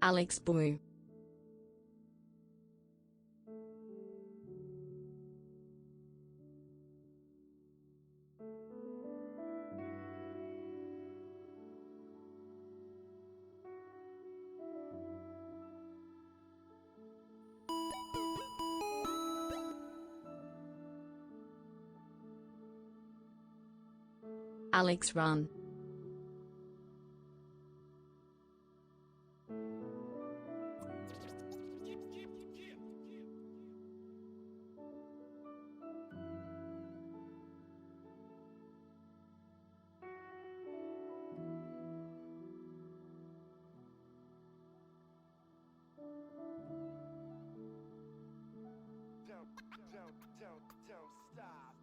Alluux Boo. Alluux Run. Don't stop.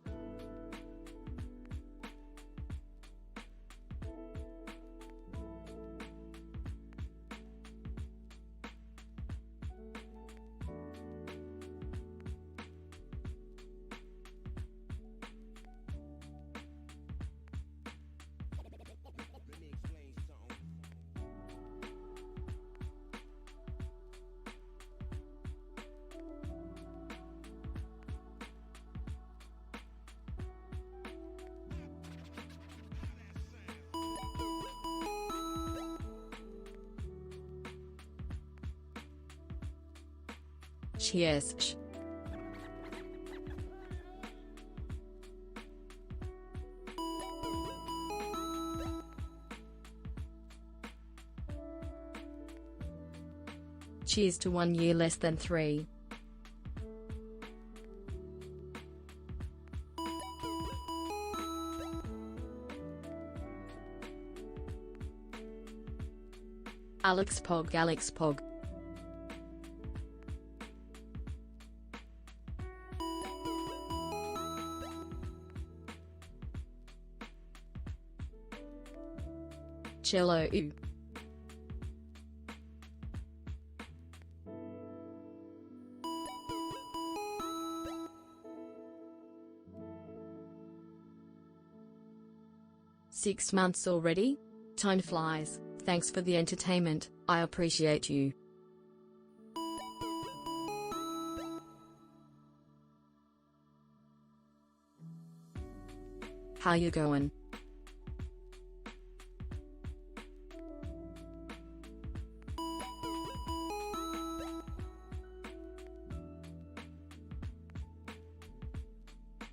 Let me explain something. Cheers. Cheers to 1 year less than 3. Alluux Pog. Alluux Pog. Chello. Ooh. "6 months already? Time flies. Thanks for the entertainment, I appreciate you." How you going?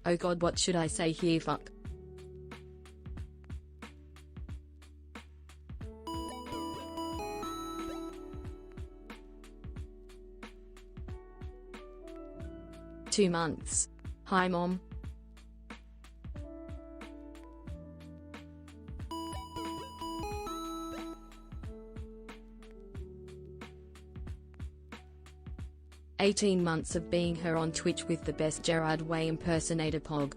Oh god, what should I say here? Fuck. "2 months. Hi mom." "18 months of being her on Twitch with the best Gerard Way impersonator Pog."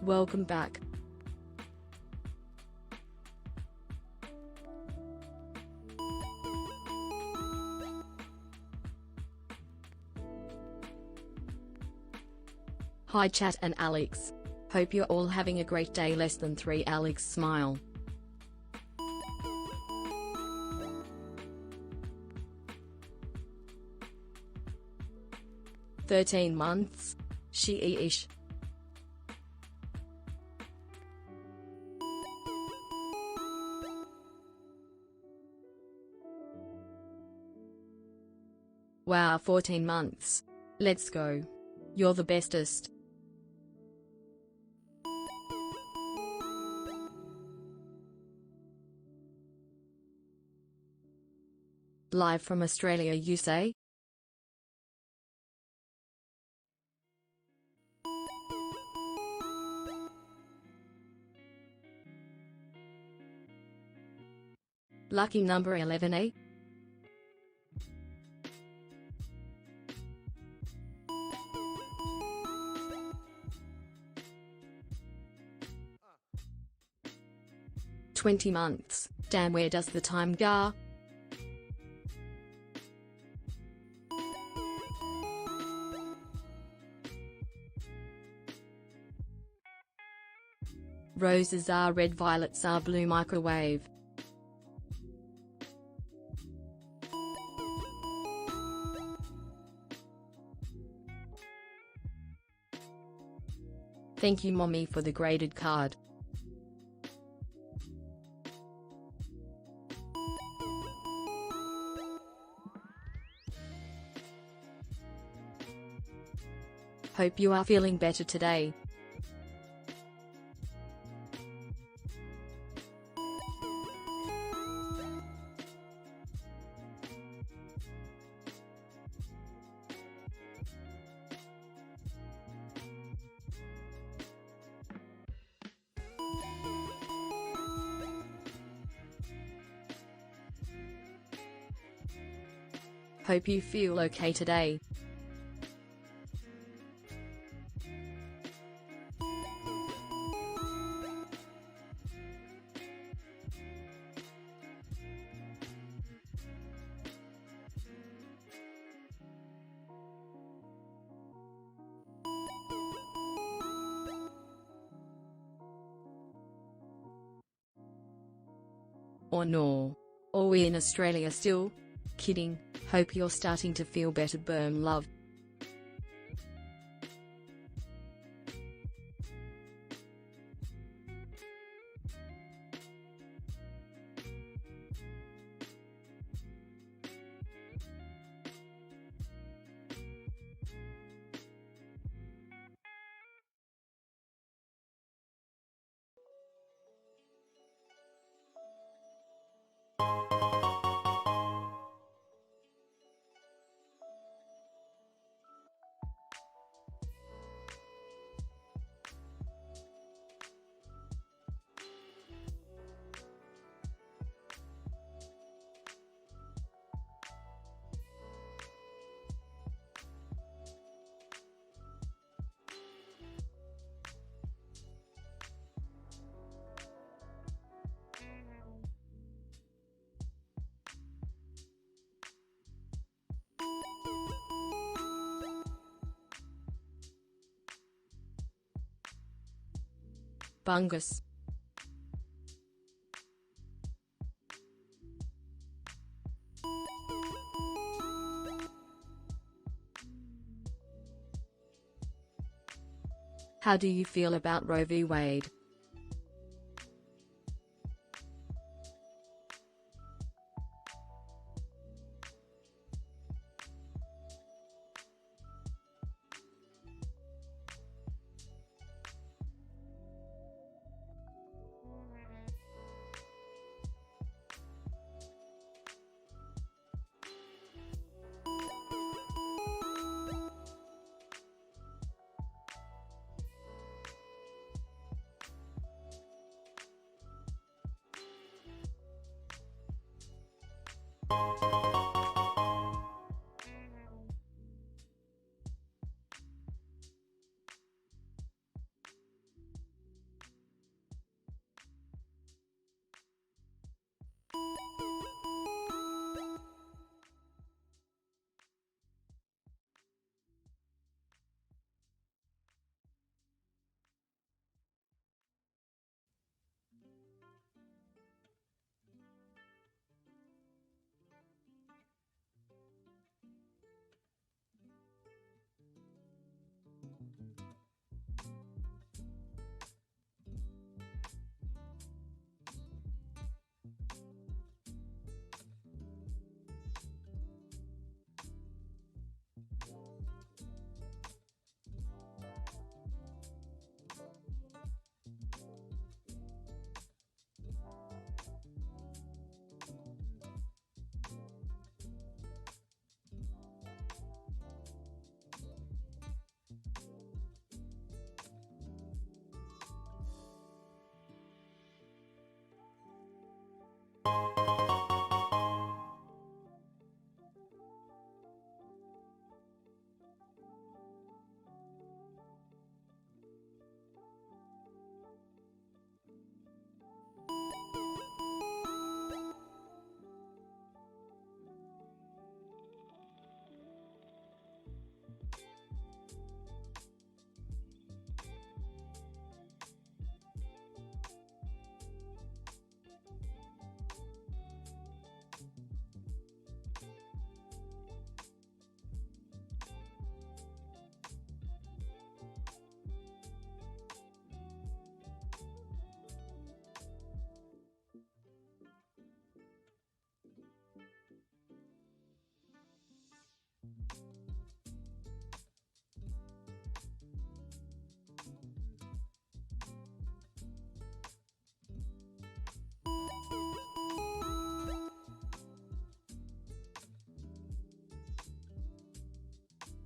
"Welcome back." "Hi chat and Alluux. Hope you're all having a great day. Less than 3. Alluux smile. "13 months. She-ish." "Wow, 14 months. Let's go. You're the bestest." "Live from Australia you say?" "Lucky number 11, eh?" "20 months. Damn, where does the time go? Roses are red, violets are blue. Microwave. Thank you, Mommy, for the graded card. Hope you are feeling better today. Hope you feel okay today. Or no. Or we in Australia still? Kidding. Hope you're starting to feel better. Berm love. Bungus. How do you feel about Roe v. Wade?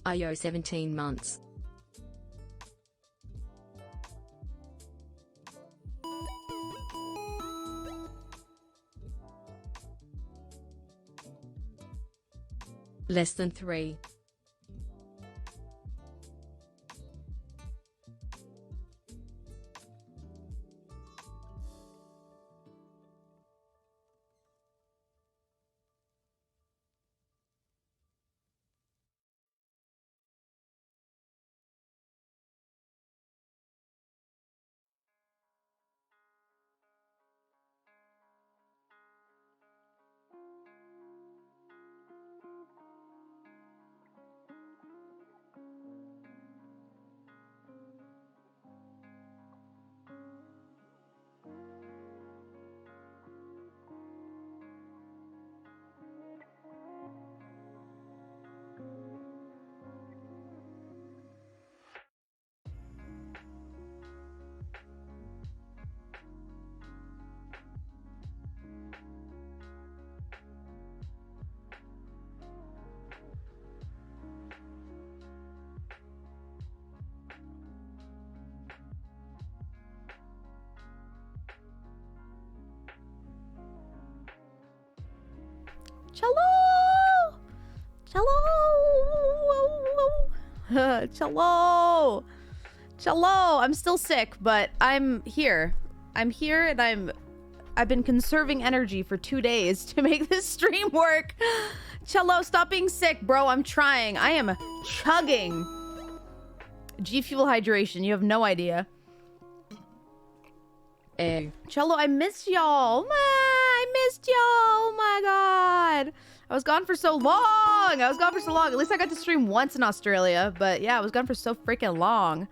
IO 17 months. Less than 3. Chello! Chello! Chello! Chello! I'm still sick, but I'm here. I'm here and I've been conserving energy for 2 days to make this stream work. Chello, stop being sick, bro. I'm trying. I am chugging G Fuel hydration. You have no idea. Chello, I missed y'all. I missed y'all. Oh my god. I was gone for so long. At least I got to stream once in Australia. But yeah, I was gone for so freaking long.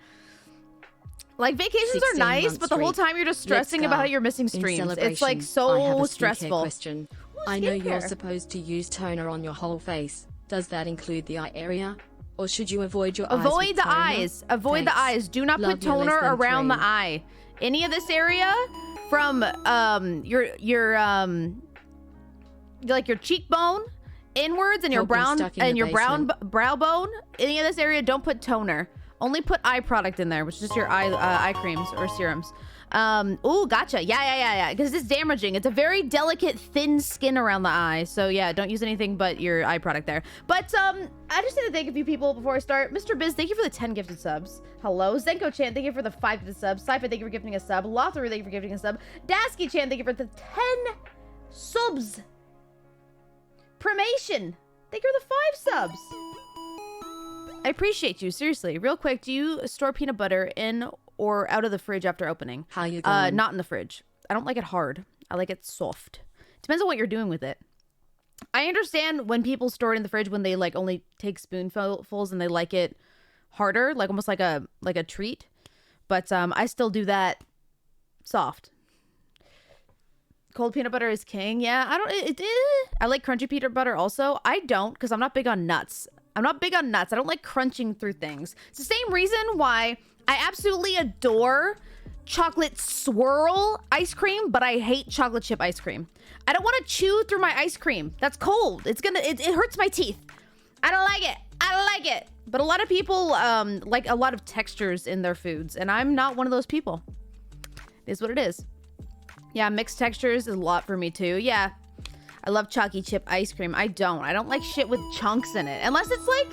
Like, vacations are nice, but the whole time you're just stressing about how you're missing streams. It's like so stressful. Question. I know you're supposed to use toner on your whole face. Does that include the eye area? Or should you avoid your eyes? Avoid the eyes. Avoid the eyes. Do not put toner around the eye. Any of this area from your like your cheekbone inwards and your brow bone, any of this area, don't put toner. Only put eye product in there, which is just your eye creams or serums. Ooh, gotcha. Yeah. Because it's damaging. It's a very delicate, thin skin around the eye. So yeah, don't use anything but your eye product there. But I just need to thank a few people before I start. Mr. Biz, thank you for the 10 gifted subs. Hello. Zenko-chan, thank you for the 5 gifted subs. Cypher, thank you for gifting a sub. Lothar, thank you for gifting a sub. Dasky-chan, thank you for the 10 subs. Primation, thank you for the 5 subs. I appreciate you, seriously. Real quick, do you store peanut butter in or out of the fridge after opening? How you going? Not in the fridge. I don't like it hard. I like it soft. Depends on what you're doing with it. I understand when people store it in the fridge when they like only take spoonfuls and they like it harder, like almost like a treat. But I still do that soft. Cold peanut butter is king. Yeah, I like crunchy peanut butter also. I don't, because I'm not big on nuts. I don't like crunching through things. It's the same reason why I absolutely adore chocolate swirl ice cream, but I hate chocolate chip ice cream. I don't want to chew through my ice cream. That's cold. It hurts my teeth. I don't like it. But a lot of people like a lot of textures in their foods, and I'm not one of those people. It is what it is. Yeah, mixed textures is a lot for me too. Yeah. I love chalky chip ice cream. I don't like shit with chunks in it. Unless it's like,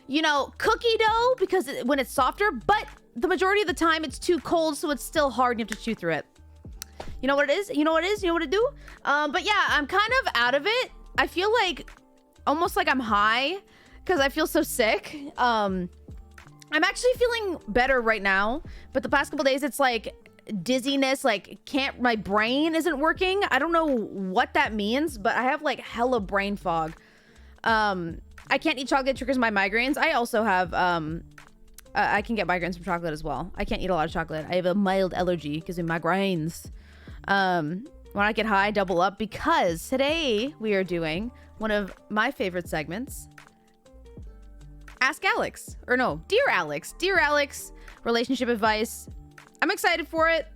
you know, cookie dough, because when it's softer, but the majority of the time it's too cold, so it's still hard and you have to chew through it. You know what it is? You know what to do? But yeah, I'm kind of out of it. I feel like, almost like I'm high, because I feel so sick. I'm actually feeling better right now, but the past couple days it's like, dizziness, like my brain isn't working. I don't know what that means, but I have like hella brain fog. I can't eat chocolate, triggers my migraines. I also have I can get migraines from chocolate as well. I can't eat a lot of chocolate. I have a mild allergy because of migraines. When I get high, I double up, because today we are doing one of my favorite segments, Ask Alex, or no, Dear Alex, relationship advice. I'm excited for it.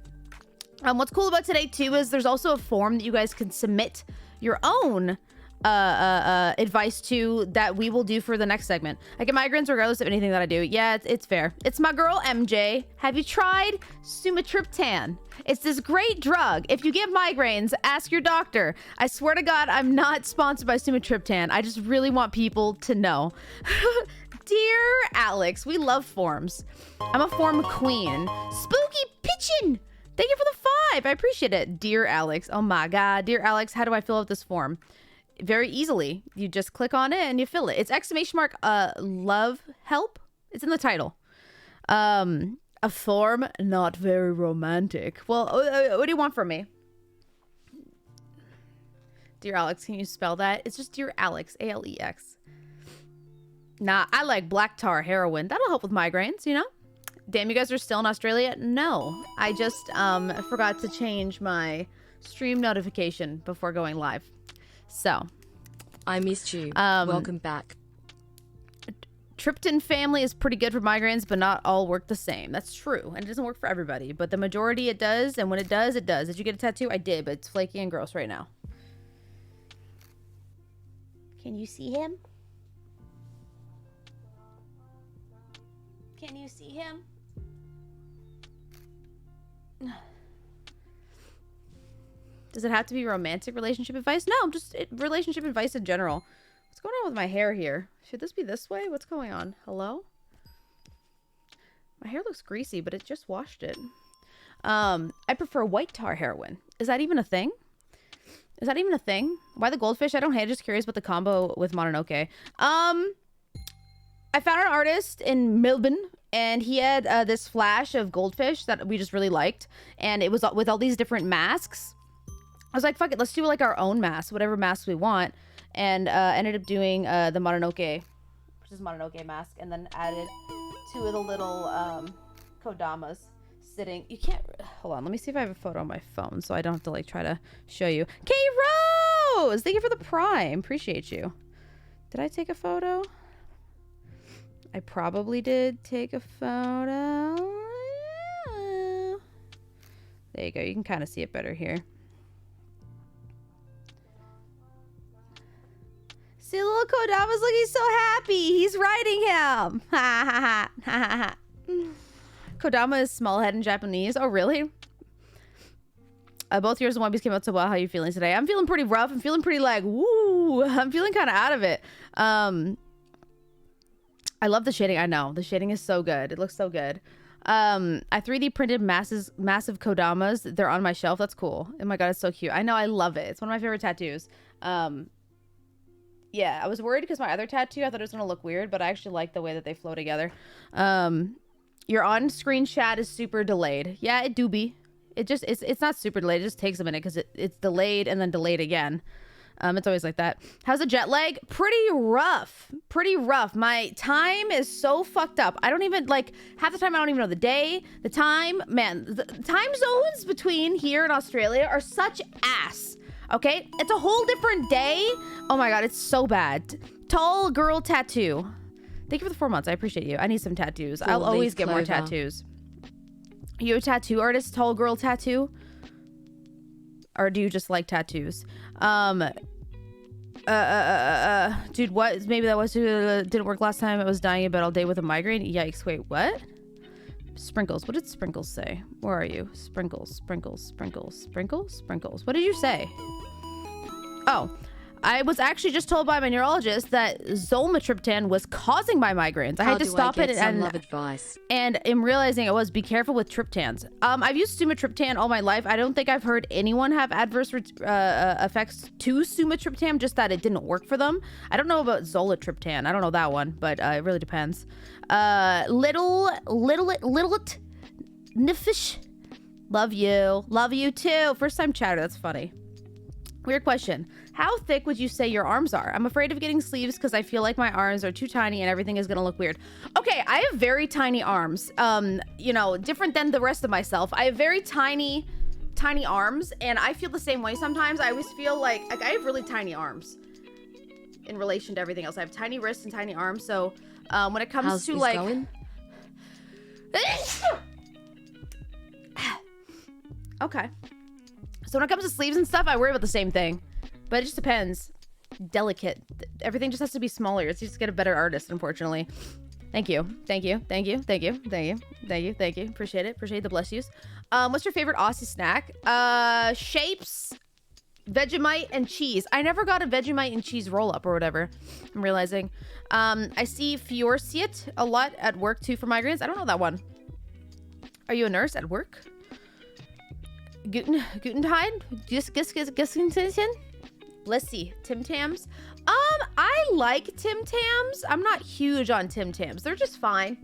What's cool about today too is there's also a form that you guys can submit your own advice too that we will do for the next segment. I get migraines regardless of anything that I do. Yeah, it's fair. It's my girl MJ. Have you tried sumatriptan? It's this great drug. If you get migraines, ask your doctor. I swear to God, I'm not sponsored by sumatriptan. I just really want people to know. Dear Alex, we love forms. I'm a form queen. Spooky pitchin'. Thank you for the 5. I appreciate it. Dear Alex. Oh my God. Dear Alex, how do I fill out this form? Very easily. You just click on it and you fill it. It's ! Love help. It's in the title. A form not very romantic. Well, what do you want from me? Dear Alex, can you spell that? It's just Dear Alex, Alex. Nah, I like black tar heroin. That'll help with migraines, you know? Damn, you guys are still in Australia? No, I just forgot to change my stream notification before going live. So, I missed you. Welcome back. Triptan family is pretty good for migraines, but not all work the same. That's true, and it doesn't work for everybody, but the majority it does, and when it does, it does. Did you get a tattoo? I did, but it's flaky and gross right now. Can you see him? Can you see him? Does it have to be romantic relationship advice? No, just relationship advice in general. What's going on with my hair here? Should this be this way? What's going on? Hello? My hair looks greasy, but it just washed it. I prefer white tar heroin. Is that even a thing? Is that even a thing? Why the goldfish? I don't hate it. Just curious about the combo with Mononoke. I found an artist in Melbourne, and he had this flash of goldfish that we just really liked. And it was with all these different masks. I was like, fuck it, let's do like our own mask, whatever mask we want. And ended up doing the Mononoke, which is Mononoke mask, and then added 2 of the little kodamas sitting. You can't, hold on, let me see if I have a photo on my phone so I don't have to like try to show you. K-Rose, thank you for the Prime, appreciate you. Did I take a photo? I probably did take a photo. There you go, you can kind of see it better here. See, little Kodama's looking so happy. He's riding him. Ha ha ha ha ha. Kodama is small head in Japanese. Oh, really? Both yours and One Piece came out so well. How are you feeling today? I'm feeling pretty rough. I'm feeling pretty like, woo. I'm feeling kind of out of it. I love the shading. I know. The shading is so good. It looks so good. I 3D printed massive Kodamas. They're on my shelf. That's cool. Oh my God, it's so cute. I know. I love it. It's one of my favorite tattoos. Yeah, I was worried because my other tattoo, I thought it was going to look weird, but I actually like the way that they flow together. Your on-screen chat is super delayed. Yeah, it do be. It's not super delayed. It just takes a minute because it's delayed and then delayed again. It's always like that. How's the jet lag? Pretty rough. Pretty rough. My time is so fucked up. I don't even, like, half the time I don't even know the day, the time. Man, the time zones between here and Australia are such ass. Okay? It's a whole different day. Oh my God, it's so bad. Tall girl tattoo. Thank you for the 4 months. I appreciate you. I need some tattoos. I'll always get more tattoos. Are you a tattoo artist? Tall girl tattoo? Or do you just like tattoos? Dude, what? Maybe that was didn't work last time. I was dying in bed all day with a migraine. Yikes. Wait, what? Sprinkles. What did Sprinkles say? Where are you? Sprinkles, Sprinkles, Sprinkles, Sprinkles, Sprinkles. What did you say? Oh, I was actually just told by my neurologist that zolmitriptan was causing my migraines. I had to stop it and love advice. And I'm realizing it was be careful with triptans. I've used sumatriptan all my life. I don't think I've heard anyone have adverse effects to sumatriptan, just that it didn't work for them. I don't know about zolatriptan. I don't know that one, but it really depends. Little Nifish. Love you too. First time chatter. That's funny. Weird question. How thick would you say your arms are? I'm afraid of getting sleeves because I feel like my arms are too tiny and everything is gonna look weird. Okay, I have very tiny arms. You know, different than the rest of myself. I have very tiny arms, and I feel the same way sometimes. I always feel like I have really tiny arms in relation to everything else. I have tiny wrists and tiny arms, so when it comes How's to this like going? Okay. So when it comes to sleeves and stuff, I worry about the same thing. But it just depends. delicate. Everything just has to be smaller. It's just get a better artist, unfortunately. Thank you. Thank you. Thank you. Thank you. Thank you. Thank you. Thank you. Appreciate it. Appreciate the bless yous. What's your favorite Aussie snack? Shapes, Vegemite, and cheese. I never got a Vegemite and cheese roll up or whatever. I'm realizing. I see Fiorciet a lot at work too for migraines. I don't know that one. Are you a nurse at work? Guten Tag? Let's see. Tim Tams. I like Tim Tams. I'm not huge on Tim Tams. They're just fine.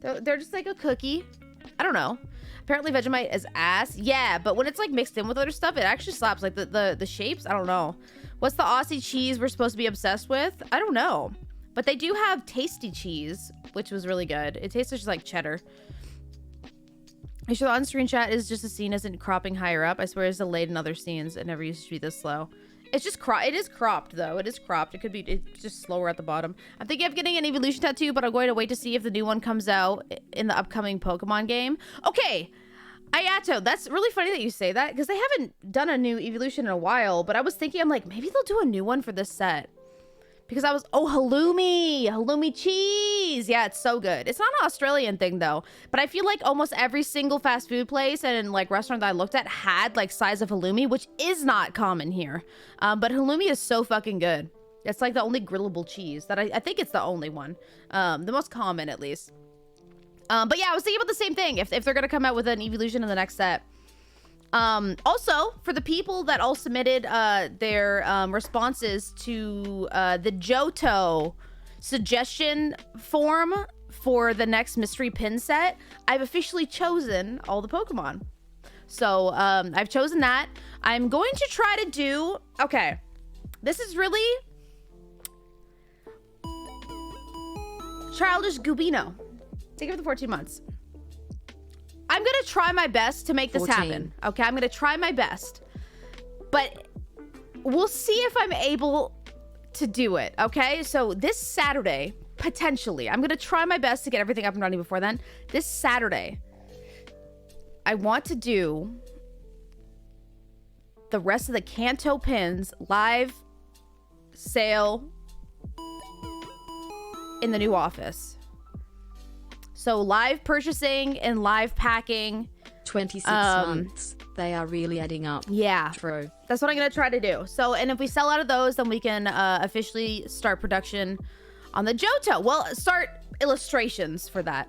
They're just like a cookie. I don't know. Apparently Vegemite is ass. Yeah, but when it's like mixed in with other stuff, it actually slaps. Like the shapes, I don't know. What's the Aussie cheese we're supposed to be obsessed with? I don't know. But they do have tasty cheese, which was really good. It tastes just like cheddar. Are you sure the on-screen chat is just a scene isn't cropping higher up? I swear it's delayed in other scenes. It never used to be this slow. It's just it is cropped though. It is cropped. It's just slower at the bottom. I'm thinking of getting an evolution tattoo, but I'm going to wait to see if the new one comes out in the upcoming Pokemon game. Okay, Ayato, that's really funny that you say that because they haven't done a new evolution in a while, but I was thinking, I'm like, maybe they'll do a new one for this set. Because halloumi cheese. Yeah, it's so good. It's not an Australian thing though, but I feel like almost every single fast food place and like restaurant that I looked at had like size of halloumi, which is not common here. But halloumi is so fucking good. It's like the only grillable cheese that I think it's the only one, the most common at least. But yeah, I was thinking about the same thing. If they're gonna come out with an evolution in the next set. Also, for the people that all submitted their responses to the Johto suggestion form for the next mystery pin set, I've officially chosen all the Pokemon. So I've chosen that. I'm going to try to do... Okay, this is really... Childish Gubino. Take it for the 14 months. I'm going to try my best to make this 14. happen. Okay, I'm going to try my best. But we'll see if I'm able to do it, okay? So this Saturday, potentially, I'm going to try my best to get everything up and running before then. This Saturday, I want to do the rest of the Kanto pins live sale in the new office. So live purchasing and live packing. 26 months. They are really adding up. Yeah. True. That's what I'm going to try to do. So, and if we sell out of those, then we can officially start production on the Johto. Well, start illustrations for that.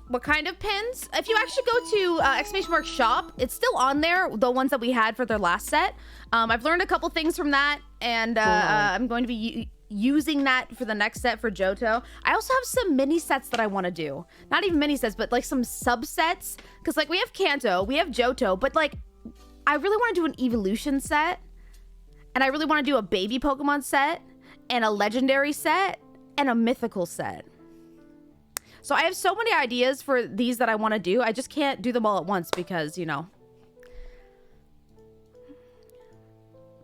What kind of pins? If you actually go to ! shop, it's still on there, the ones that we had for their last set. I've learned a couple things from that, and I'm going to be using that for the next set for Johto. I also have some mini sets that I want to do. Not even mini sets, but like some subsets. Because like we have Kanto, we have Johto, but like I really want to do an evolution set. And I really want to do a baby Pokemon set and a legendary set and a mythical set. So I have so many ideas for these that I want to do. I just can't do them all at once because, you know.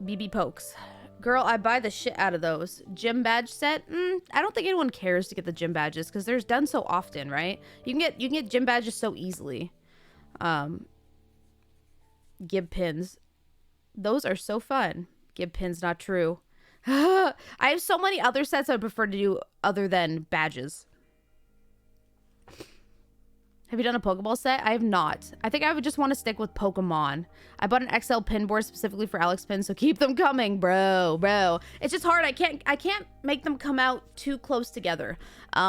BB Pokes. Girl, I buy the shit out of those. Gym badge set? I don't think anyone cares to get the gym badges because they're done so often, right? You can get gym badges so easily. Gib pins. Those are so fun. Gib pins, not true. I have so many other sets I would prefer to do other than badges. Have you done a Pokeball set? I have not. I think I would just want to stick with Pokemon. I bought an XL pin board specifically for Alex pins, so keep them coming, bro. It's just hard. I can't make them come out too close together.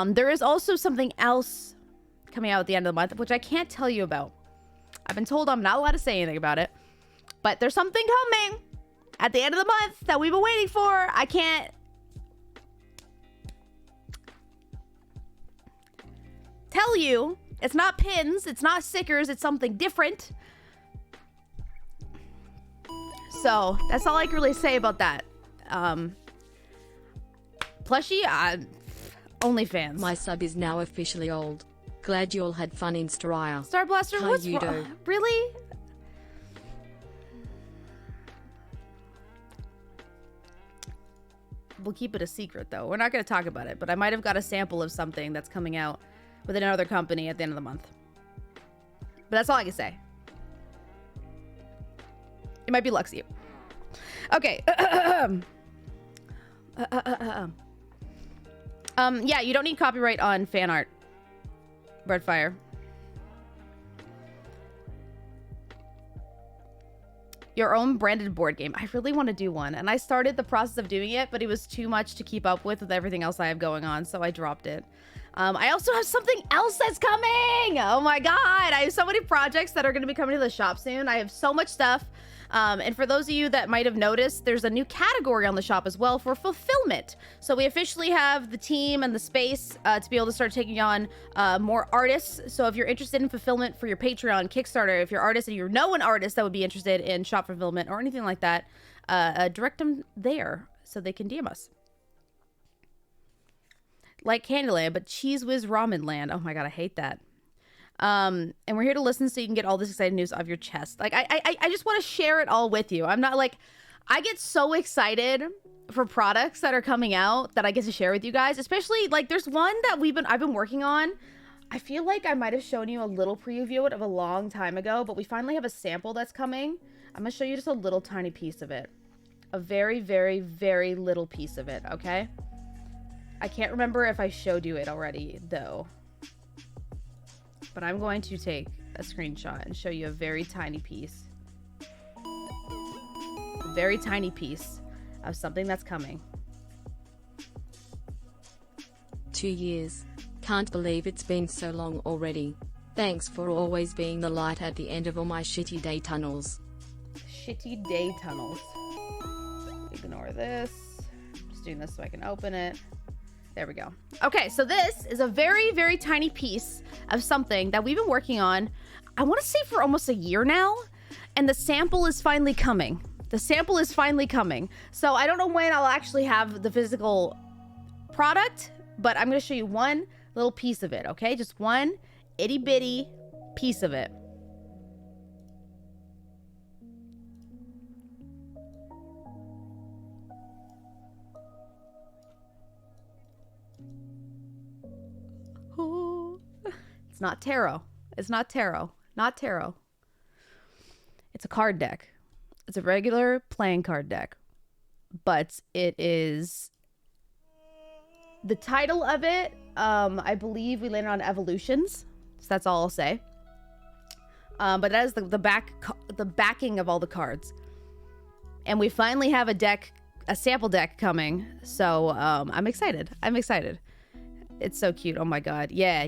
There is also something else coming out at the end of the month, which I can't tell you about. I've been told I'm not allowed to say anything about it, but there's something coming at the end of the month that we've been waiting for. I can't tell you. It's not pins, it's not stickers, it's something different. So, that's all I can really say about that. Plushie, OnlyFans. My sub is now officially old. Glad you all had fun in Striya. Star Blaster, Hi, what's you wrong? do. Really? We'll keep it a secret, though. We're not going to talk about it, but I might have got a sample of something that's coming out with another company at the end of the month. But that's all I can say. It might be Luxie. Okay. Yeah, you don't need copyright on fan art. Breadfire. Your own branded board game. I really want to do one. And I started the process of doing it, but it was too much to keep up with everything else I have going on, so I dropped it. I also have something else that's coming. Oh my God. I have so many projects that are going to be coming to the shop soon. I have so much stuff. And for those of you that might have noticed, there's a new category on the shop as well for fulfillment. So we officially have the team and the space to be able to start taking on more artists. So if you're interested in fulfillment for your Patreon, Kickstarter, if you're an artist and you know an artist that would be interested in shop fulfillment or anything like that, direct them there so they can DM us. Like Candyland, but Cheese Whiz Ramen Land. Oh my God, I hate that. And we're here to listen so you can get all this exciting news off your chest. Like, I just want to share it all with you. I'm not like, I get so excited for products that are coming out that I get to share with you guys. Especially, like, there's one that I've been working on. I feel like I might have shown you a little preview of a long time ago, but we finally have a sample that's coming. I'm gonna show you just a little tiny piece of it. A very, very, very little piece of it, okay? I can't remember if I showed you it already, though. But I'm going to take a screenshot and show you a very tiny piece. A very tiny piece of something that's coming. 2 years. Can't believe it's been so long already. Thanks for always being the light at the end of all my shitty day tunnels. Shitty day tunnels. Ignore this. Just doing this so I can open it. There we go. Okay, so this is a very, very tiny piece of something that we've been working on, I want to say for almost a year now, and the sample is finally coming. The sample is finally coming. So I don't know when I'll actually have the physical product, but I'm going to show you one little piece of it, okay? Just one itty bitty piece of it. It's not tarot. It's not tarot. Not tarot. It's a card deck. It's a regular playing card deck. But it is... The title of it, I believe we landed on Evolutions. So that's all I'll say. But that is the backing of all the cards. And we finally have a sample deck coming. So I'm excited. I'm excited. It's so cute. Oh my God. Yeah.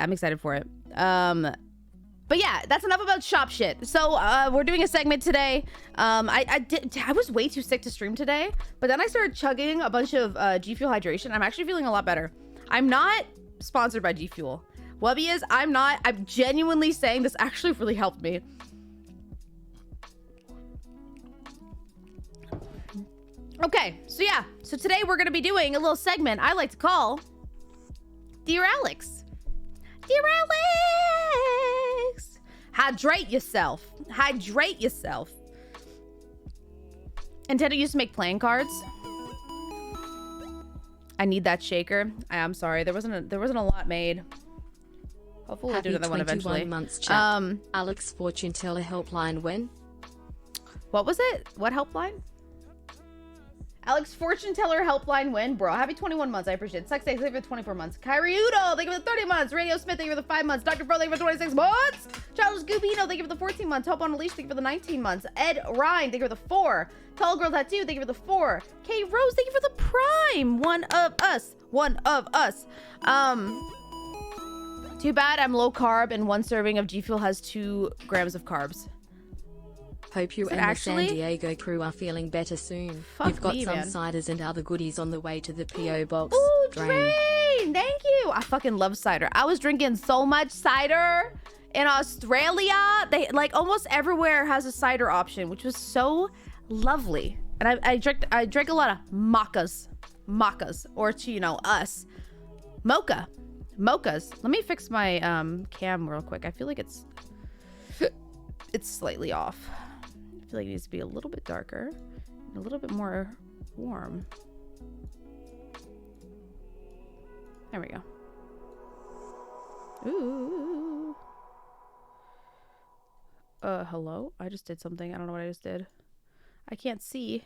I'm excited for it. But yeah, that's enough about shop shit. So we're doing a segment today. I was way too sick to stream today, but then I started chugging a bunch of G Fuel hydration. I'm actually feeling a lot better. I'm not sponsored by G Fuel. Webby is, I'm genuinely saying this actually really helped me. Okay, so yeah. So today we're going to be doing a little segment I like to call Dear Alex. Dear Alex. Hydrate yourself. Hydrate yourself. Nintendo used to make playing cards. I need that shaker. I'm sorry. There wasn't a lot made. Hopefully we'll do another one eventually. Months chat. Alex fortune teller helpline when? What was it? What helpline? Alex fortune teller helpline win, bro. Happy 21 months. I appreciate it. Sex Day, thank you for 24 months. Kyrie Udo, thank you for the 30 months. Radio Smith, thank you for the 5 months. Dr. Fro, thank you for 26 months. Charles Gubino, thank you for the 14 months. Hope on a Leash, thank you for the 19 months. Ed Ryan, thank you for the 4. Tall Girl Tattoo, thank you for the 4. Kay Rose, thank you for the Prime. One of us. One of us. Too bad I'm low carb and one serving of G Fuel has 2 grams of carbs. Hope you and actually? the San Diego crew are feeling better soon. Fuck You've got me, some man. ciders and other goodies on the way to the P.O. box. Ooh, Drain! Thank you! I fucking love cider. I was drinking so much cider in Australia. They, like, almost everywhere has a cider option, which was so lovely. And I drank a lot of mochas. Mochas. Or to, you know, us. Mocha. Mochas. Let me fix my cam real quick. I feel like it's slightly off. I feel like it needs to be a little bit darker and a little bit more warm. There we go. Ooh. Hello? I just did something. I don't know what I just did. I can't see.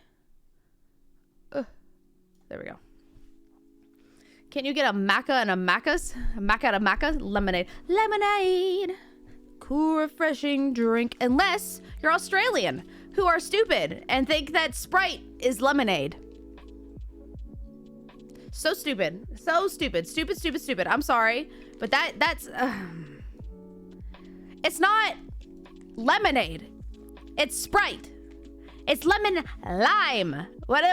There we go. Can you get a maca and a macas? A maca and a maca? Lemonade. Lemonade! Cool, refreshing drink. Unless you're Australian, who are stupid and think that Sprite is lemonade. So stupid. So stupid. Stupid, stupid, stupid. I'm sorry. But that's... It's not lemonade. It's Sprite. It's lemon lime. What?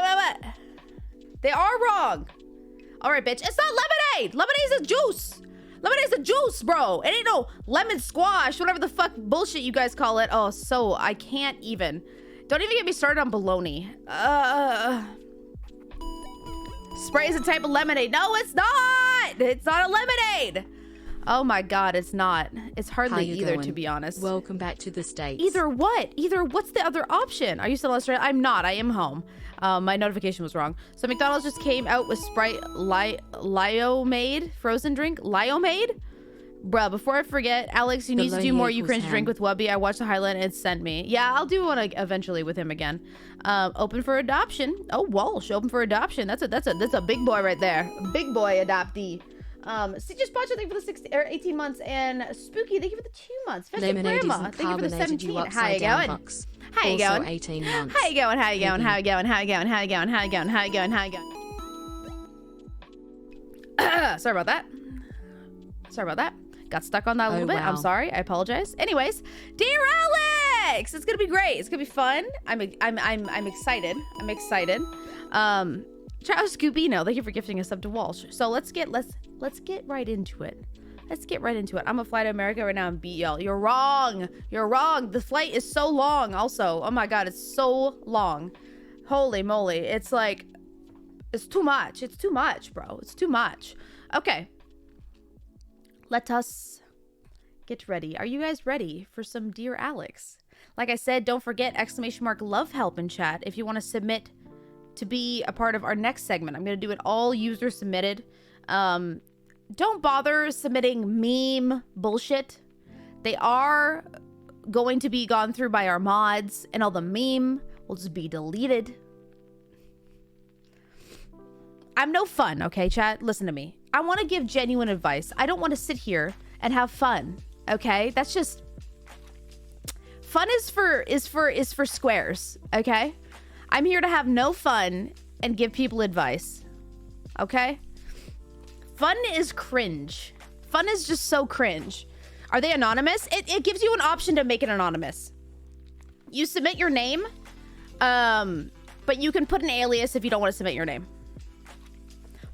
They are wrong. All right, bitch. It's not lemonade. Lemonade is a juice. Lemonade is a juice, bro. It ain't no lemon squash, whatever the fuck bullshit you guys call it. Oh, so I can't even. Don't even get me started on bologna. Sprite is a type of lemonade. No, it's not. It's not a lemonade. Oh my God, it's not. It's hardly either, to be honest. Welcome back to the States. Either what? Either what's the other option? Are you still in Australia? I'm not. I am home. My notification was wrong. So McDonald's just came out with Sprite Liomade frozen drink. Liomade? Bruh, before I forget, Alex, you need to do more You Cringe drink with Wubby. I watched the highlight and it sent me. Yeah, I'll do one eventually with him again. Open for adoption. Oh, Walsh, open for adoption. That's a big boy right there. Big boy adoptee. See, just Pacha, thank you for the 18 months, and Spooky, thank you for the 2 months. Festive Grandma, thank you for the 17. How you going? How you going? 18 months. How you going? How you going? How you going? How you going? How you going? How you going? How you going? How you going? Sorry about that. Sorry about that. Got stuck on that a little bit. I'm sorry. I apologize. Anyways, dear Alex, it's gonna be great. It's gonna be fun. I'm excited. I'm excited. Charles Scubino, thank you for gifting a sub to Walsh. So let's get right into it. Let's get right into it. I'm gonna fly to America right now and beat y'all. You're wrong. You're wrong. The flight is so long also. Oh my God, it's so long. Holy moly. It's like, it's too much. It's too much, bro. It's too much. Okay. Let us get ready. Are you guys ready for some Dear Alex? Like I said, don't forget / love help in chat if you want to submit to be a part of our next segment. I'm going to do it all user submitted. Don't bother submitting meme bullshit. They are going to be gone through by our mods, and all the meme will just be deleted. I'm no fun, okay, chat? Listen to me. I want to give genuine advice. I don't want to sit here and have fun, okay? That's just... Fun is for squares, okay? I'm here to have no fun and give people advice, okay? Fun is cringe. Fun is just so cringe. Are they anonymous? It gives you an option to make it anonymous. You submit your name, but you can put an alias if you don't want to submit your name.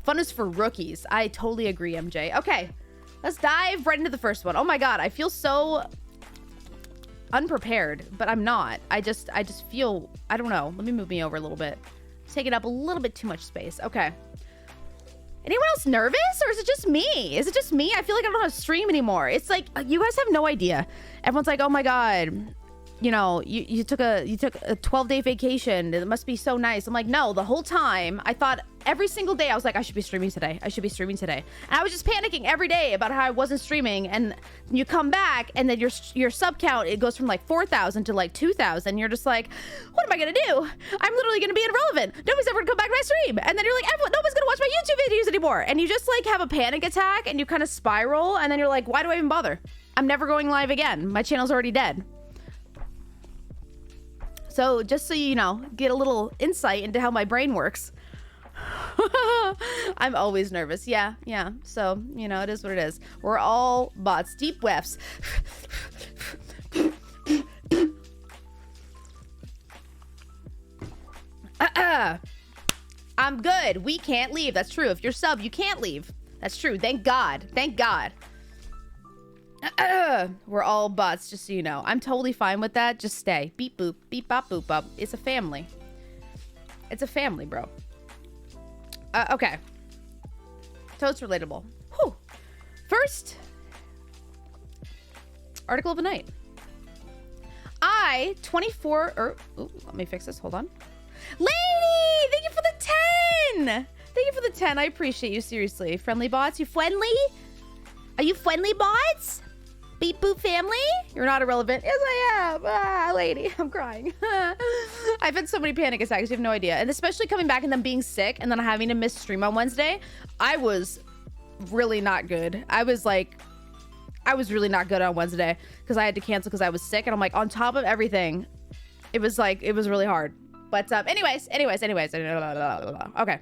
Fun is for rookies. I totally agree, MJ. Okay, let's dive right into the first one. Oh my God, I feel so unprepared, but I'm not. I just feel, I don't know. Let me move me over a little bit. It's taking up a little bit too much space. Okay. Anyone else nervous, or is it just me? Is it just me? I feel like I don't know how to stream anymore. It's like, you guys have no idea. Everyone's like, oh my God, you know, you took a 12-day vacation. It must be so nice. I'm like, no, the whole time I thought every single day I was like, I should be streaming today. I should be streaming today. And I was just panicking every day about how I wasn't streaming. And you come back and then your sub count, it goes from like 4,000 to like 2,000. You're just like, what am I going to do? I'm literally going to be irrelevant. Nobody's ever going to come back to my stream. And then you're like, nobody's going to watch my YouTube videos anymore. And you just like have a panic attack and you kind of spiral. And then you're like, why do I even bother? I'm never going live again. My channel's already dead. So just so you know, get a little insight into how my brain works. I'm always nervous. Yeah. So, you know, it is what it is. We're all bots. Deep whiffs. I'm good. We can't leave. That's true. If you're sub, you can't leave. That's true. Thank God. Thank God. We're all bots, just so you know. I'm totally fine with that. Just stay. Beep boop. Beep bop boop bop. It's a family. It's a family, bro. Okay. So it's relatable. Whew. First article of the night. 24 let me fix this. Hold on. Lady, thank you for the 10. Thank you for the 10. I appreciate you, seriously. Friendly bots, you friendly? Are you friendly bots? Beep boop family? You're not irrelevant. Yes, I am. Lady, I'm crying. I've had so many panic attacks, you have no idea. And especially coming back and then being sick and then having to miss stream on Wednesday, I was really not good. I was really not good on Wednesday because I had to cancel because I was sick. And I'm like, on top of everything, it was really hard. But anyways. Okay.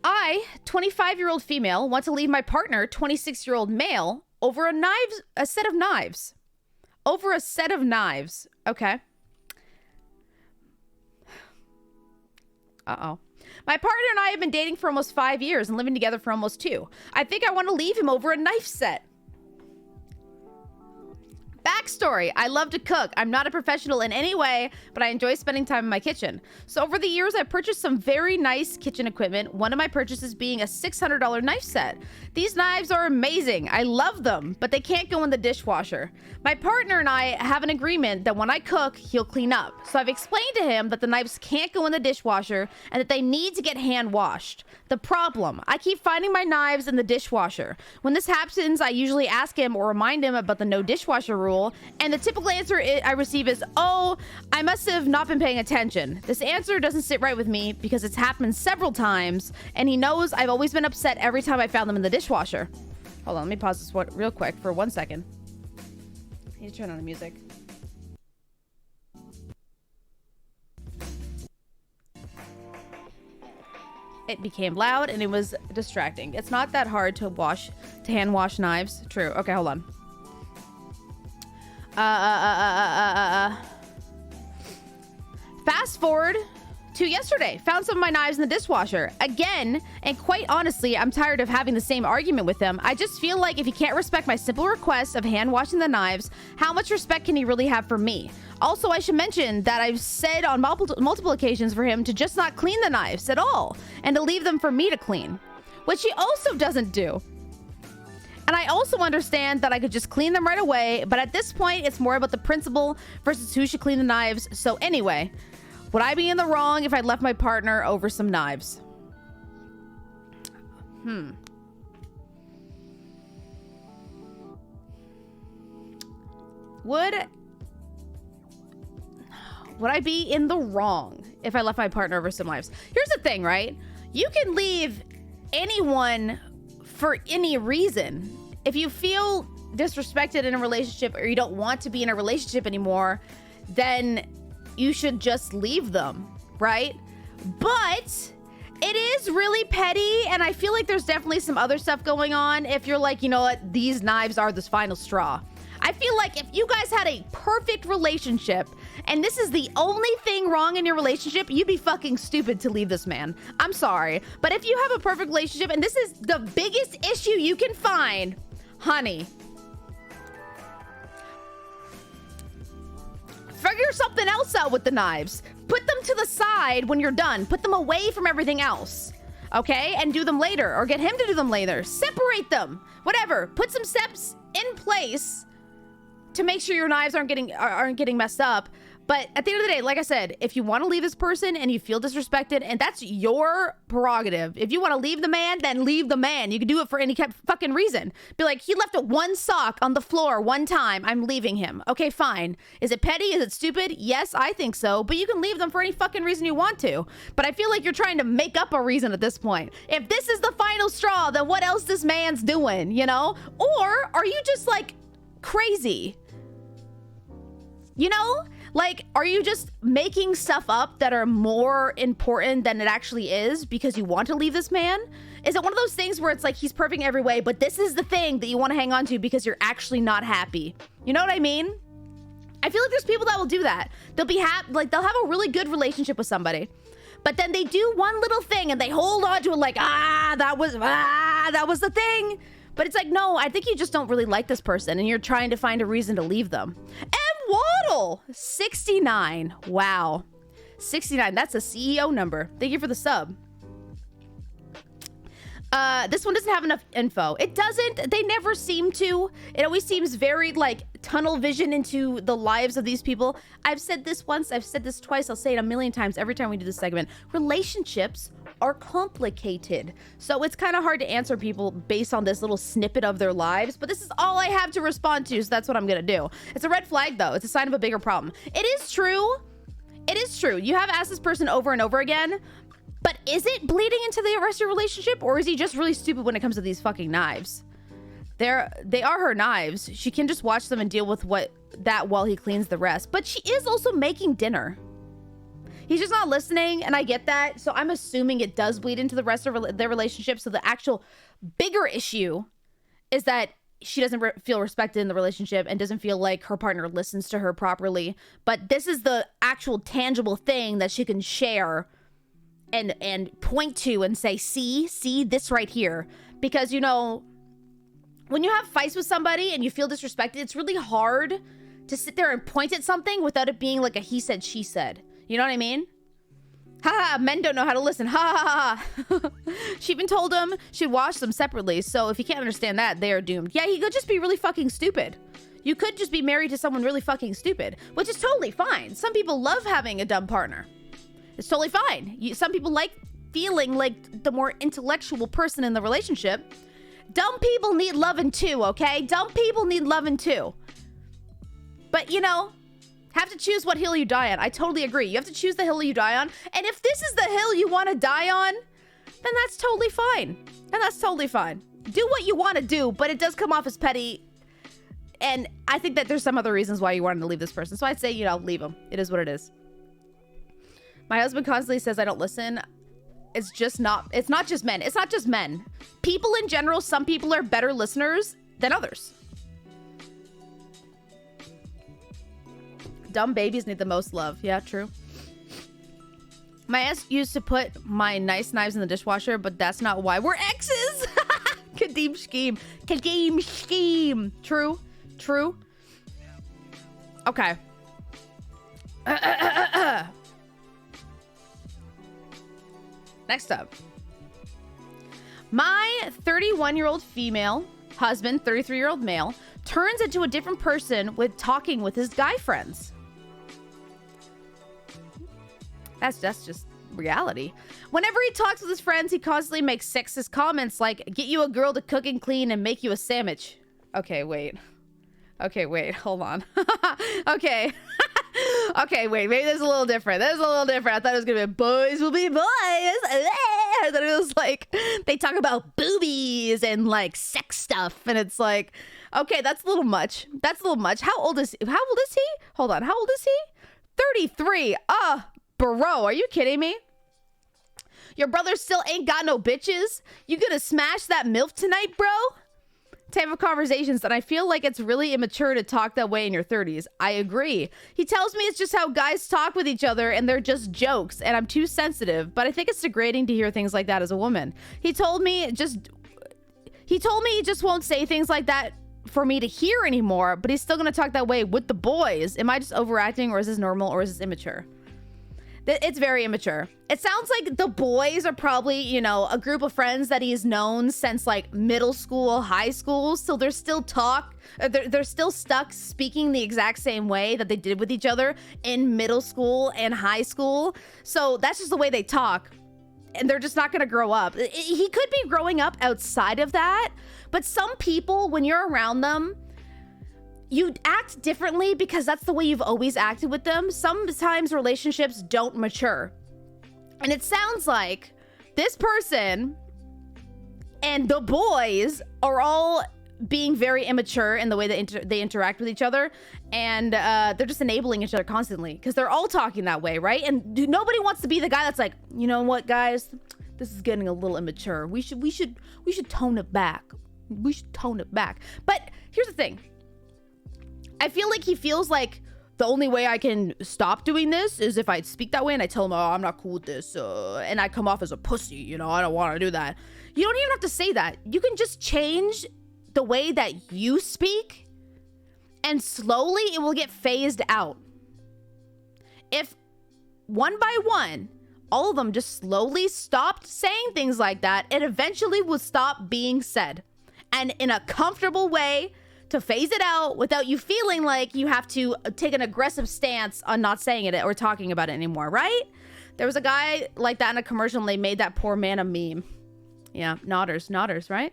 I, 25-year-old female, want to leave my partner, 26-year-old male, over a set of knives. Over a set of knives. Okay. Uh-oh. My partner and I have been dating for almost 5 years and living together for almost 2. I think I want to leave him over a knife set. Backstory, I love to cook. I'm not a professional in any way, but I enjoy spending time in my kitchen. So over the years, I purchased some very nice kitchen equipment, one of my purchases being a $600 knife set. These knives are amazing. I love them, but they can't go in the dishwasher. My partner and I have an agreement that when I cook, he'll clean up. So I've explained to him that the knives can't go in the dishwasher and that they need to get hand washed. The problem, I keep finding my knives in the dishwasher. When this happens, I usually ask him or remind him about the no dishwasher rule, and the typical answer I receive is, oh, I must have not been paying attention. This answer doesn't sit right with me because it's happened several times, and he knows I've always been upset every time I found them in the dishwasher. Hold on, let me pause this one real quick for 1 second. I need to turn on the music. It became loud and it was distracting. It's not that hard to hand wash knives. True. Okay, hold on. Fast forward to yesterday. Found some of my knives in the dishwasher. Again, and quite honestly, I'm tired of having the same argument with him. I just feel like if he can't respect my simple request of hand washing the knives, how much respect can he really have for me? Also, I should mention that I've said on multiple occasions for him to just not clean the knives at all and to leave them for me to clean, which he also doesn't do. And I also understand that I could just clean them right away, but at this point, it's more about the principle versus who should clean the knives. So anyway, would I be in the wrong if I left my partner over some knives? Would I be in the wrong if I left my partner over some knives? Here's the thing, right? You can leave anyone for any reason. If you feel disrespected in a relationship or you don't want to be in a relationship anymore, then you should just leave them, right? But it is really petty, and I feel like there's definitely some other stuff going on if you're like, you know what, these knives are the final straw. I feel like if you guys had a perfect relationship and this is the only thing wrong in your relationship, you'd be fucking stupid to leave this man. I'm sorry. But if you have a perfect relationship and this is the biggest issue you can find, honey, figure something else out with the knives. Put them to the side when you're done. Put them away from everything else. Okay? And do them later, or get him to do them later. Separate them. Whatever. Put some steps in place to make sure your knives aren't getting messed up. But at the end of the day, like I said, if you want to leave this person and you feel disrespected, and that's your prerogative. If you want to leave the man, then leave the man. You can do it for any fucking reason. Be like, he left one sock on the floor one time. I'm leaving him. Okay, fine. Is it petty? Is it stupid? Yes, I think so. But you can leave them for any fucking reason you want to. But I feel like you're trying to make up a reason at this point. If this is the final straw, then what else this man's doing, you know? Or are you just like crazy? You know? Like, are you just making stuff up that are more important than it actually is because you want to leave this man? Is it one of those things where it's like he's perfect in every way, but this is the thing that you want to hang on to because you're actually not happy? You know what I mean? I feel like there's people that will do that. They'll be happy, like they'll have a really good relationship with somebody, but then they do one little thing and they hold on to it like, that was the thing. But it's like, no, I think you just don't really like this person and you're trying to find a reason to leave them. Waddle 69. Wow, 69. That's a CEO number. Thank you for the sub. This one doesn't have enough info. It doesn't. They never seem to. It always seems very like tunnel vision into the lives of these people. I've said this once. I've said this twice. I'll say it a million times every time we do this segment. Relationships are complicated. So it's kind of hard to answer people based on this little snippet of their lives, but this is all I have to respond to, so that's what I'm gonna do. It's a red flag though. It's a sign of a bigger problem. It is true. It is true. You have asked this person over and over again, but is it bleeding into the rest of your relationship, or is he just really stupid when it comes to these fucking knives? They are her knives. She can just watch them and deal with that while he cleans the rest. But she is also making dinner. He's just not listening, and I get that. So I'm assuming it does bleed into the rest of their relationship. So the actual bigger issue is that she doesn't feel respected in the relationship and doesn't feel like her partner listens to her properly. But this is the actual tangible thing that she can share and point to and say, see this right here. Because, you know, when you have fights with somebody and you feel disrespected, it's really hard to sit there and point at something without it being like a he said, she said. You know what I mean? Ha ha, men don't know how to listen. Ha ha ha. She even told him she'd wash them separately. So if you can't understand that, they are doomed. Yeah, he could just be really fucking stupid. You could just be married to someone really fucking stupid, which is totally fine. Some people love having a dumb partner. It's totally fine. Some people like feeling like the more intellectual person in the relationship. Dumb people need loving too, okay? Dumb people need loving too. But, you know, have to choose what hill you die on. I totally agree. You have to choose the hill you die on. And if this is the hill you want to die on, then that's totally fine. And that's totally fine. Do what you want to do, but it does come off as petty. And I think that there's some other reasons why you wanted to leave this person. So I'd say, you know, leave him. It is what it is. My husband constantly says I don't listen. It's not just men. It's not just men. People in general, some people are better listeners than others. Dumb babies need the most love. Yeah, true. My ex used to put my nice knives in the dishwasher, but that's not why we're exes. Kadeem scheme. Kadeem scheme. True. True. Okay. Next up. My 31-year-old female husband, 33-year-old male, turns into a different person with talking with his guy friends. That's just reality. Whenever he talks with his friends, he constantly makes sexist comments like, get you a girl to cook and clean and make you a sandwich. Okay, wait. Hold on. Okay. Okay, wait, maybe that's a little different. I thought it was gonna be boys will be boys. I thought it was like they talk about boobies and like sex stuff, and it's like, okay, that's a little much. How old is he? Hold on, how old is he? 33. Bro, are you kidding me? Your brother still ain't got no bitches? You gonna smash that MILF tonight, bro? Type of conversations, and I feel like it's really immature to talk that way in your 30s. I agree. He tells me it's just how guys talk with each other and they're just jokes, and I'm too sensitive, but I think it's degrading to hear things like that as a woman. He told me he just won't say things like that for me to hear anymore, but he's still gonna talk that way with the boys. Am I just overacting, or is this normal, or is this immature? It's very immature. It sounds like the boys are probably, you know, a group of friends that he's known since like middle school, high school. So they're still they're still stuck speaking the exact same way that they did with each other in middle school and high school. So that's just the way they talk. And they're just not going to grow up. He could be growing up outside of that. But some people, when you're around them, you act differently because that's the way you've always acted with them. Sometimes relationships don't mature. And it sounds like this person and the boys are all being very immature in the way that they interact with each other. And they're just enabling each other constantly because they're all talking that way, right? And nobody wants to be the guy that's like, you know what, guys? This is getting a little immature. We should tone it back. We should tone it back. But here's the thing. I feel like he feels like the only way I can stop doing this is if I speak that way and I tell him, oh, I'm not cool with this. And I come off as a pussy, you know, I don't want to do that. You don't even have to say that. You can just change the way that you speak and slowly it will get phased out. If one by one, all of them just slowly stopped saying things like that, it eventually will stop being said. And in a comfortable way, to phase it out without you feeling like you have to take an aggressive stance on not saying it or talking about it anymore, right? There was a guy like that in a commercial and they made that poor man a meme. Yeah, nodders, right?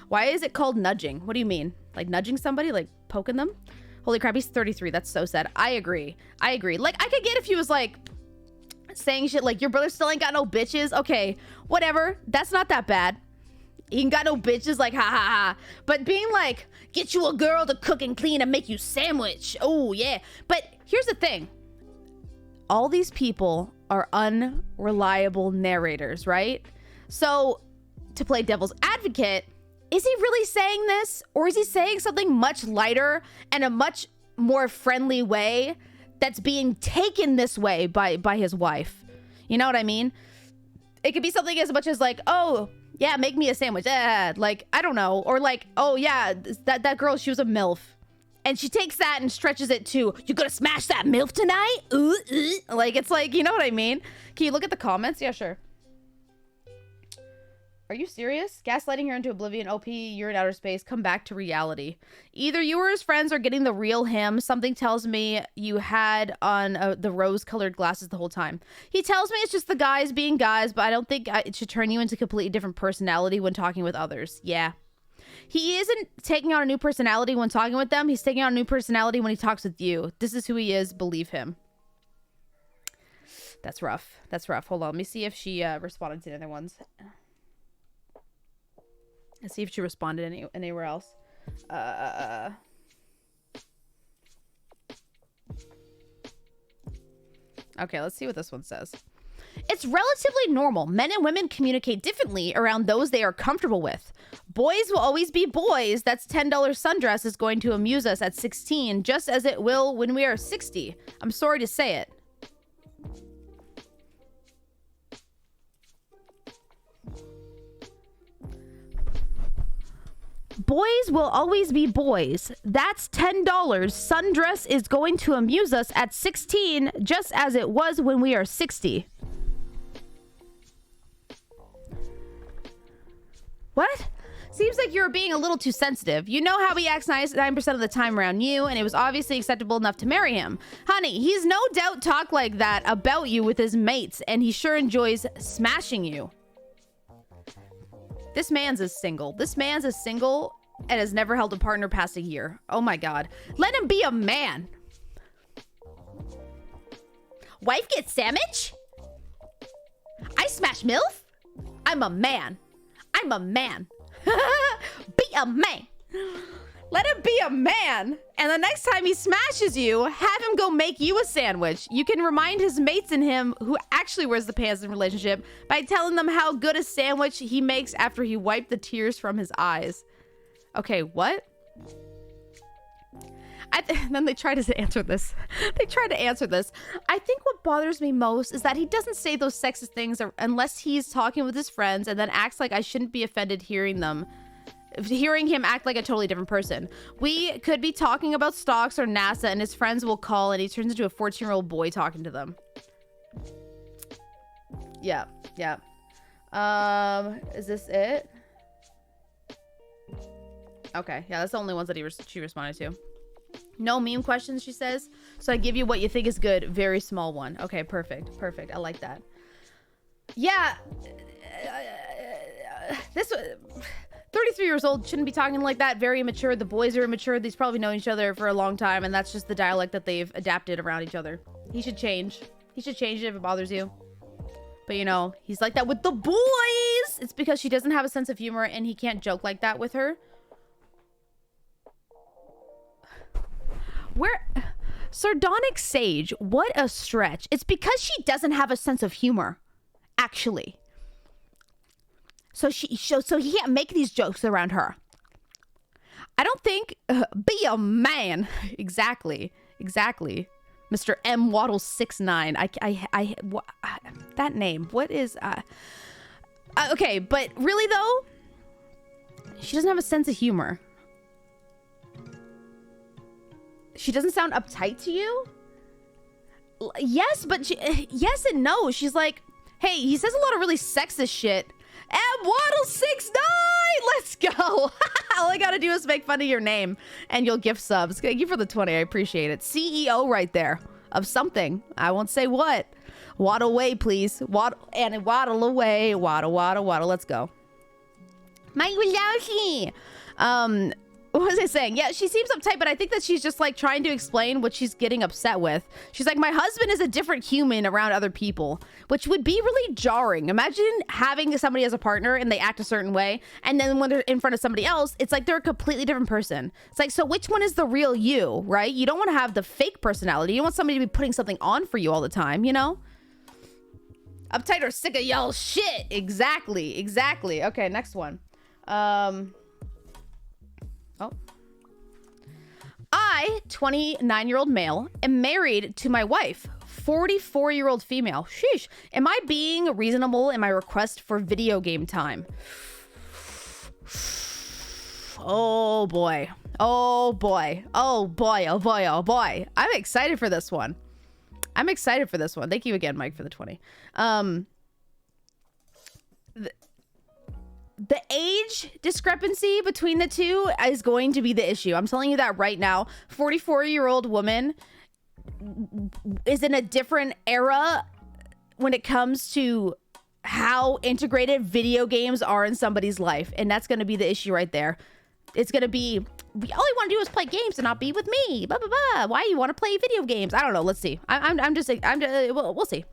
Why is it called nudging? What do you mean? Like nudging somebody? Like poking them? Holy crap, he's 33. That's so sad. I agree. Like, I could get if he was like saying shit like, your brother still ain't got no bitches. Okay, whatever. That's not that bad. He ain't got no bitches, like, ha ha ha. But being like, get you a girl to cook and clean and make you sandwich. Oh, yeah. But here's the thing. All these people are unreliable narrators, right? So, to play devil's advocate, is he really saying this? Or is he saying something much lighter and a much more friendly way that's being taken this way by his wife? You know what I mean? It could be something as much as like, oh, yeah, make me a sandwich. Like, I don't know. Or like, oh, yeah, that girl, she was a MILF. And she takes that and stretches it to, you gonna smash that MILF tonight? Like, it's like, you know what I mean? Can you look at the comments? Yeah, sure. Are you serious? Gaslighting her into oblivion. OP, you're in outer space. Come back to reality. Either you or his friends are getting the real him. Something tells me you had on the rose-colored glasses the whole time. He tells me it's just the guys being guys, but I don't think it should turn you into a completely different personality when talking with others. Yeah. He isn't taking on a new personality when talking with them. He's taking on a new personality when he talks with you. This is who he is. Believe him. That's rough. That's rough. Hold on. Let me see if she responded to the other ones. Let's see if she responded anywhere else. Okay, let's see what this one says. It's relatively normal. Men and women communicate differently around those they are comfortable with. Boys will always be boys. That's $10 sundress is going to amuse us at 16, just as it will when we are 60. I'm sorry to say it. Boys will always be boys. That's $10. Sundress is going to amuse us at 16, just as it was when we are 60. What? Seems like you're being a little too sensitive. You know how he acts 99% of the time around you, and it was obviously acceptable enough to marry him. Honey, he's no doubt talked like that about you with his mates, and he sure enjoys smashing you. This man's is single. This man's is single and has never held a partner past a year. Oh my God. Let him be a man. Wife gets sandwich? I smash MILF? I'm a man. I'm a man. Be a man. Let him be a man. And the next time he smashes you, have him go make you a sandwich. You can remind his mates and him, who actually wears the pants in the relationship, by telling them how good a sandwich he makes after he wiped the tears from his eyes. Okay, what? Then they try to answer this. I think what bothers me most is that he doesn't say those sexist things unless he's talking with his friends and then acts like I shouldn't be offended hearing him act like a totally different person. We could be talking about stocks or NASA and his friends will call and he turns into a 14-year-old boy talking to them. Yeah. Is this it? Okay, yeah, that's the only ones that she responded to. No meme questions, she says. So I give you what you think is good. Very small one. Okay, perfect. I like that. Yeah. This 33 years old shouldn't be talking like that. Very immature. The boys are immature. These probably know each other for a long time, and that's just the dialect that they've adapted around each other. He should change. He should change it if it bothers you. But, you know, he's like that with the boys. It's because she doesn't have a sense of humor, and he can't joke like that with her. Sardonic Sage, what a stretch. It's because she doesn't have a sense of humor, actually. So he can't make these jokes around her. I don't think be a man. Exactly. Mr. M Waddle 69. That name. What is okay, but really though, she doesn't have a sense of humor. She doesn't sound uptight to you? Yes, but yes and no. She's like, hey, he says a lot of really sexist shit. M Waddle 69, let's go. All I gotta do is make fun of your name and you'll gift subs. Thank you for the 20, I appreciate it. CEO right there of something. I won't say what. Waddle away, please. Waddle and waddle away. Waddle, waddle, waddle. Let's go. My Wazowski. What was I saying? Yeah, she seems uptight, but I think that she's just like trying to explain what she's getting upset with. She's like, my husband is a different human around other people, which would be really jarring. Imagine having somebody as a partner and they act a certain way, and then when they're in front of somebody else, it's like they're a completely different person. It's like, so which one is the real you, right? You don't want to have the fake personality. You don't want somebody to be putting something on for you all the time, you know? Uptight or sick of y'all shit. Exactly. Okay, next one. Oh. I, 29-year-old male, am married to my wife, 44-year-old female. Sheesh. Am I being reasonable in my request for video game time? Oh boy. Oh boy. Oh boy. Oh boy. Oh boy. I'm excited for this one. Thank you again, Mike, for the 20. The age discrepancy between the two is going to be the issue. I'm telling you that right now. 44-year-old woman is in a different era when it comes to how integrated video games are in somebody's life. And that's going to be the issue right there. It's going to be, all you want to do is play games and not be with me. Blah, blah, blah. Why you want to play video games? I don't know. Let's see. We'll see.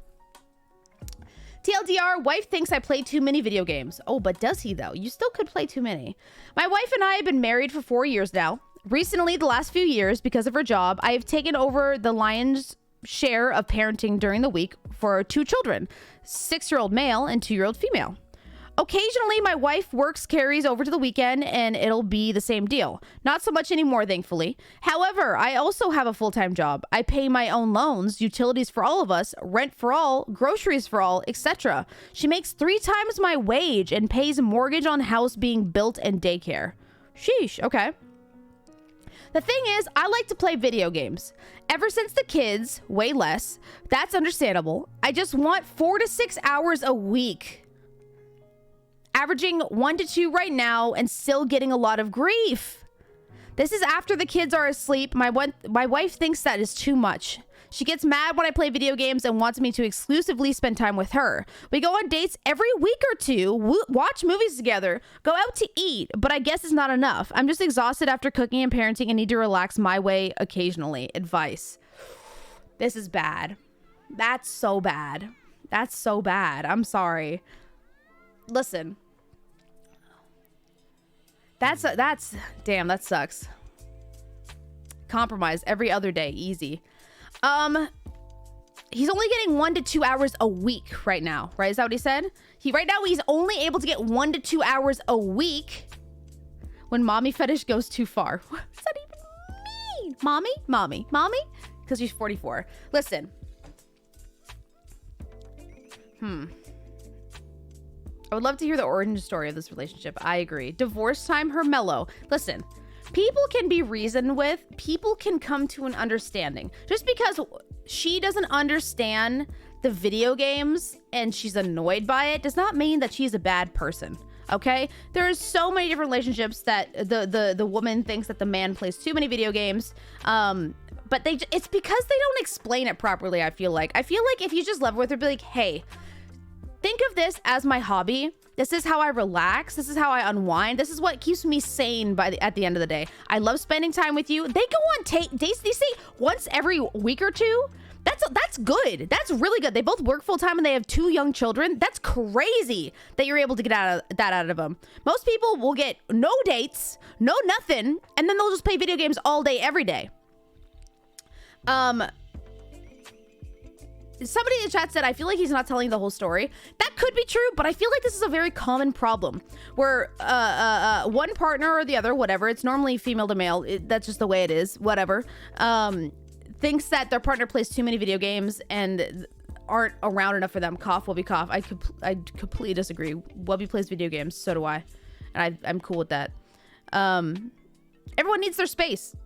TLDR, wife thinks I play too many video games. Oh, but does he though? You still could play too many. My wife and I have been married for 4 years now. Recently, the last few years, because of her job, I have taken over the lion's share of parenting during the week for our 2 children, 6-year-old male and 2-year-old female. Occasionally, my wife works carries over to the weekend and it'll be the same deal. Not so much anymore, thankfully. However, I also have a full-time job. I pay my own loans, utilities for all of us, rent for all, groceries for all, etc. She makes 3 times my wage and pays mortgage on house being built and daycare. Sheesh, okay. The thing is, I like to play video games. Ever since the kids, way less. That's understandable. I just want 4 to 6 hours a week. Averaging 1 to 2 right now and still getting a lot of grief. This is after the kids are asleep. My wife thinks that is too much. She gets mad when I play video games and wants me to exclusively spend time with her. We go on dates every week or 2, watch movies together, go out to eat, but I guess it's not enough. I'm just exhausted after cooking and parenting and need to relax my way occasionally. Advice. This is bad. That's so bad. I'm sorry. Listen. Damn, that sucks. Compromise every other day. Easy. He's only getting 1 to 2 hours a week right now, right? Is that what he said? Right now he's only able to get 1 to 2 hours a week when mommy fetish goes too far. What does that even mean? Mommy? Because she's 44. Listen. I would love to hear the origin story of this relationship. I agree. Divorce time, her mellow. Listen, people can be reasoned with. People can come to an understanding. Just because she doesn't understand the video games and she's annoyed by it does not mean that she's a bad person. Okay? There's so many different relationships that the woman thinks that the man plays too many video games. But it's because they don't explain it properly, I feel like. If you just live with her, be like, hey, think of this as my hobby. This is how I relax. This is how I unwind. This is what keeps me sane at the end of the day. I love spending time with you. They go on dates, they say once every week or 2. That's good. That's really good. They both work full time and they have 2 young children. That's crazy that you're able to get out of them. Most people will get no dates, no nothing, and then they'll just play video games all day, every day. Somebody in the chat said, I feel like he's not telling the whole story. That could be true, but I feel like this is a very common problem where one partner or the other, whatever, it's normally female to male. That's just the way it is, whatever, thinks that their partner plays too many video games and aren't around enough for them. Cough, Wubby, cough. I completely disagree. Wubby plays video games, so do I. And I'm cool with that. Everyone needs their space.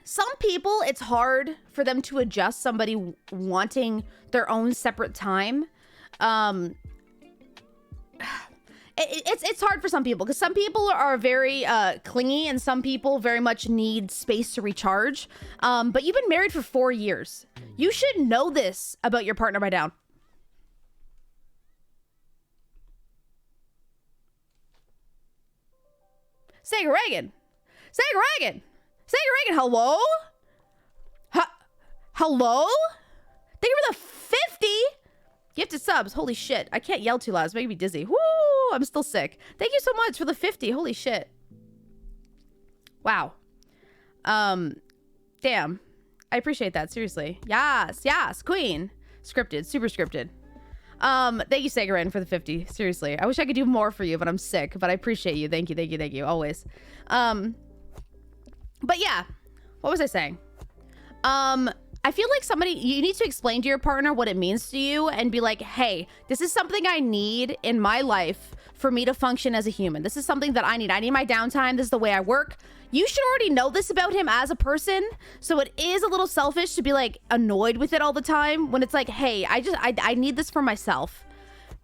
Some people, it's hard for them to adjust somebody wanting their own separate time. It's hard for some people because some people are very clingy and some people very much need space to recharge. But you've been married for 4 years. You should know this about your partner by now. Sega Reagan. Sega Reagan. Sega Reagan, hello? Hello? Thank you for the 50 gifted subs. Holy shit. I can't yell too loud. It's making me dizzy. Woo! I'm still sick. Thank you so much for the 50. Holy shit. Wow. Damn. I appreciate that. Seriously. Yes. Queen. Scripted. Super scripted. Thank you, Sagaran, for the 50. Seriously. I wish I could do more for you, but I'm sick. But I appreciate you. Thank you. Always. But yeah. What was I saying? I feel like you need to explain to your partner what it means to you and be like, hey, this is something I need in my life for me to function as a human. This is something that I need. I need my downtime. This is the way I work. You should already know this about him as a person. So it is a little selfish to be like annoyed with it all the time when it's like, hey, I need this for myself.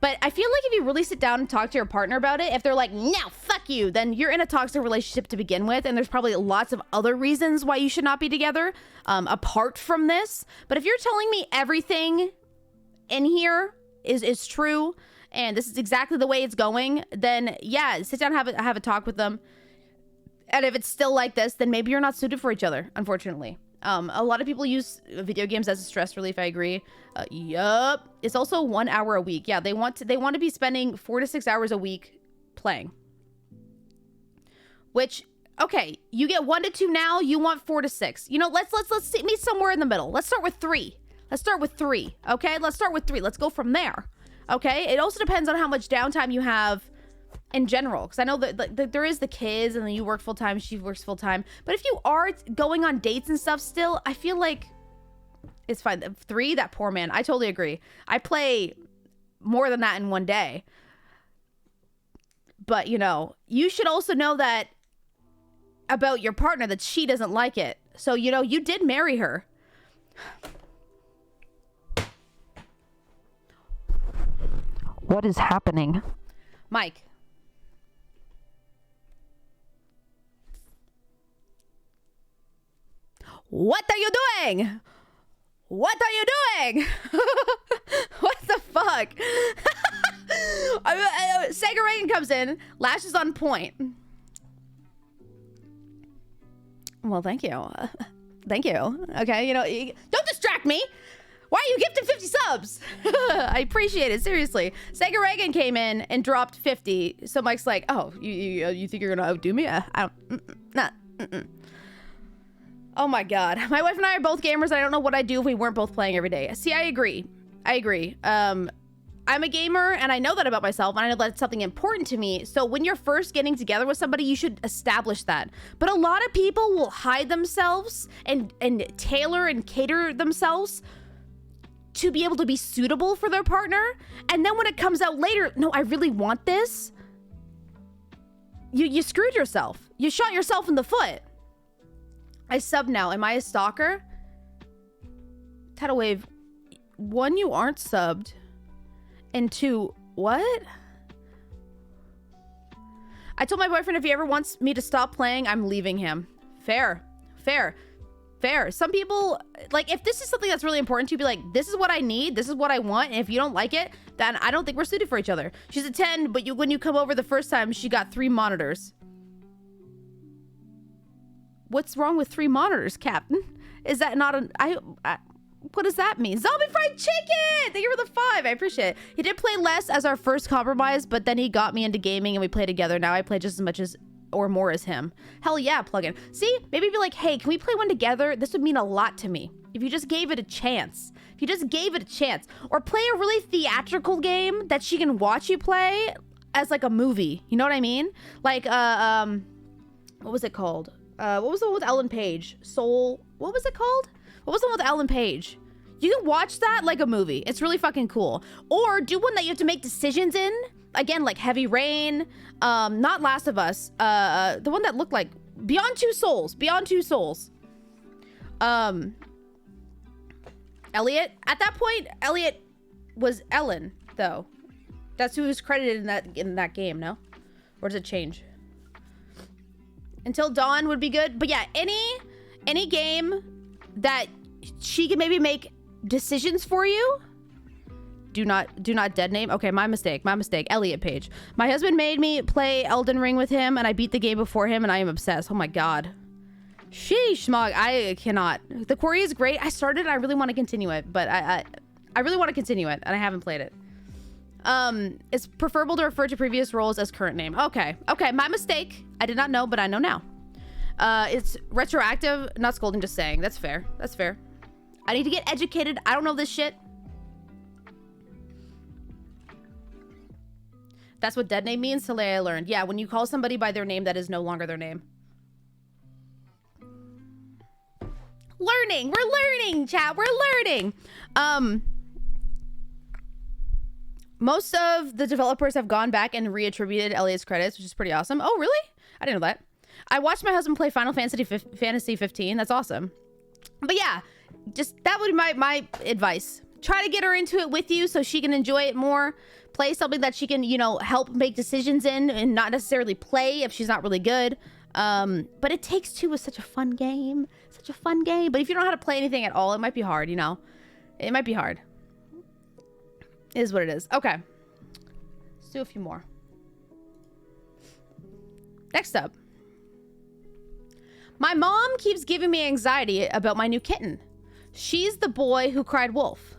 But I feel like if you really sit down and talk to your partner about it, if they're like, no, fuck you, then you're in a toxic relationship to begin with. And there's probably lots of other reasons why you should not be together apart from this. But if you're telling me everything in here is true and this is exactly the way it's going, then yeah, sit down and have a talk with them. And if it's still like this, then maybe you're not suited for each other, unfortunately. A lot of people use video games as a stress relief. I agree. Yup. It's also 1 hour a week. Yeah, they want to be spending 4 to 6 hours a week playing. Which, okay, you get 1 to 2 now. You want 4 to 6. You know, let's meet somewhere in the middle. Let's start with 3. Okay, let's start with 3. Let's go from there. Okay. It also depends on how much downtime you have in general, because I know that there is the kids and then you work full-time, she works full-time, but if you are going on dates and stuff still, I feel like it's fine. 3, that poor man. I totally agree. I play more than that in one day, but you know, you should also know that about your partner, that she doesn't like it. So you know, you did marry her. What is happening? Mike. What are you doing? What are you doing? What the fuck? Sega Reagan comes in, lashes on point. Well, thank you. Thank you. Okay, you know, don't distract me. Why are you gifting 50 subs? I appreciate it, seriously. Sega Reagan came in and dropped 50. So Mike's like, oh, you think you're gonna outdo me? I don't, nah. Oh my god. My wife and I are both gamers, and I don't know what I'd do if we weren't both playing every day. See, I agree. I'm a gamer, and I know that about myself, and I know that's something important to me. So when you're first getting together with somebody, you should establish that. But a lot of people will hide themselves and tailor and cater themselves to be able to be suitable for their partner. And then when it comes out later, no, I really want this. You screwed yourself. You shot yourself in the foot. I sub now. Am I a stalker? Tidal Wave. 1, you aren't subbed. And 2, what? I told my boyfriend if he ever wants me to stop playing, I'm leaving him. Fair. Some people, like, if this is something that's really important to you, be like, this is what I need, this is what I want, and if you don't like it, then I don't think we're suited for each other. She's a 10, but when you come over the first time, she got 3 monitors. What's wrong with 3 monitors, Captain? Is that not what does that mean? Zombie fried chicken! Thank you for the 5. I appreciate it. He did play less as our first compromise, but then he got me into gaming and we play together. Now I play just as much as or more as him. Hell yeah, plugin. See, maybe be like, hey, can we play one together? This would mean a lot to me. If you just gave it a chance. Or play a really theatrical game that she can watch you play as like a movie. You know what I mean? Like, what was it called? What was the one with Ellen Page? Soul. What was it called? What was the one with Ellen Page? You can watch that like a movie. It's really fucking cool. Or do one that you have to make decisions in. Again, like Heavy Rain. Not Last of Us. The one that looked like Beyond Two Souls. Elliot. At that point, Elliot was Ellen, though. That's who was credited in that game, no? Or does it change? Until Dawn would be good. But yeah, any game that she can maybe make decisions for you Do not dead name. Okay, my mistake. Elliot Page. My husband made me play Elden Ring with him, and I beat the game before him, and I am obsessed. Oh my god. Sheesh, Smog. I cannot. The quarry is great. I started. I really want to continue it, but I really want to continue it, and I haven't played it. It's preferable to refer to previous roles as current name. Okay, my mistake. I did not know, but I know now. It's retroactive, not scolding, just saying. That's fair. I need to get educated. I don't know this shit. That's what dead name means. Today I learned. Yeah, when you call somebody by their name, that is no longer their name. Learning. We're learning, chat. We're learning. Most of the developers have gone back and reattributed Elliot's credits, which is pretty awesome. Oh, really? I didn't know that. I watched my husband play Final Fantasy 15. That's awesome. But yeah, just that would be my advice. Try to get her into it with you so she can enjoy it more. Play something that she can, you know, help make decisions in and not necessarily play if she's not really good. But It Takes Two is such a fun game. Such a fun game. But if you don't know how to play anything at all, it might be hard, you know? It might be hard. It is what it is. Okay. Let's do a few more. Next up. My mom keeps giving me anxiety about my new kitten. She's the boy who cried wolf.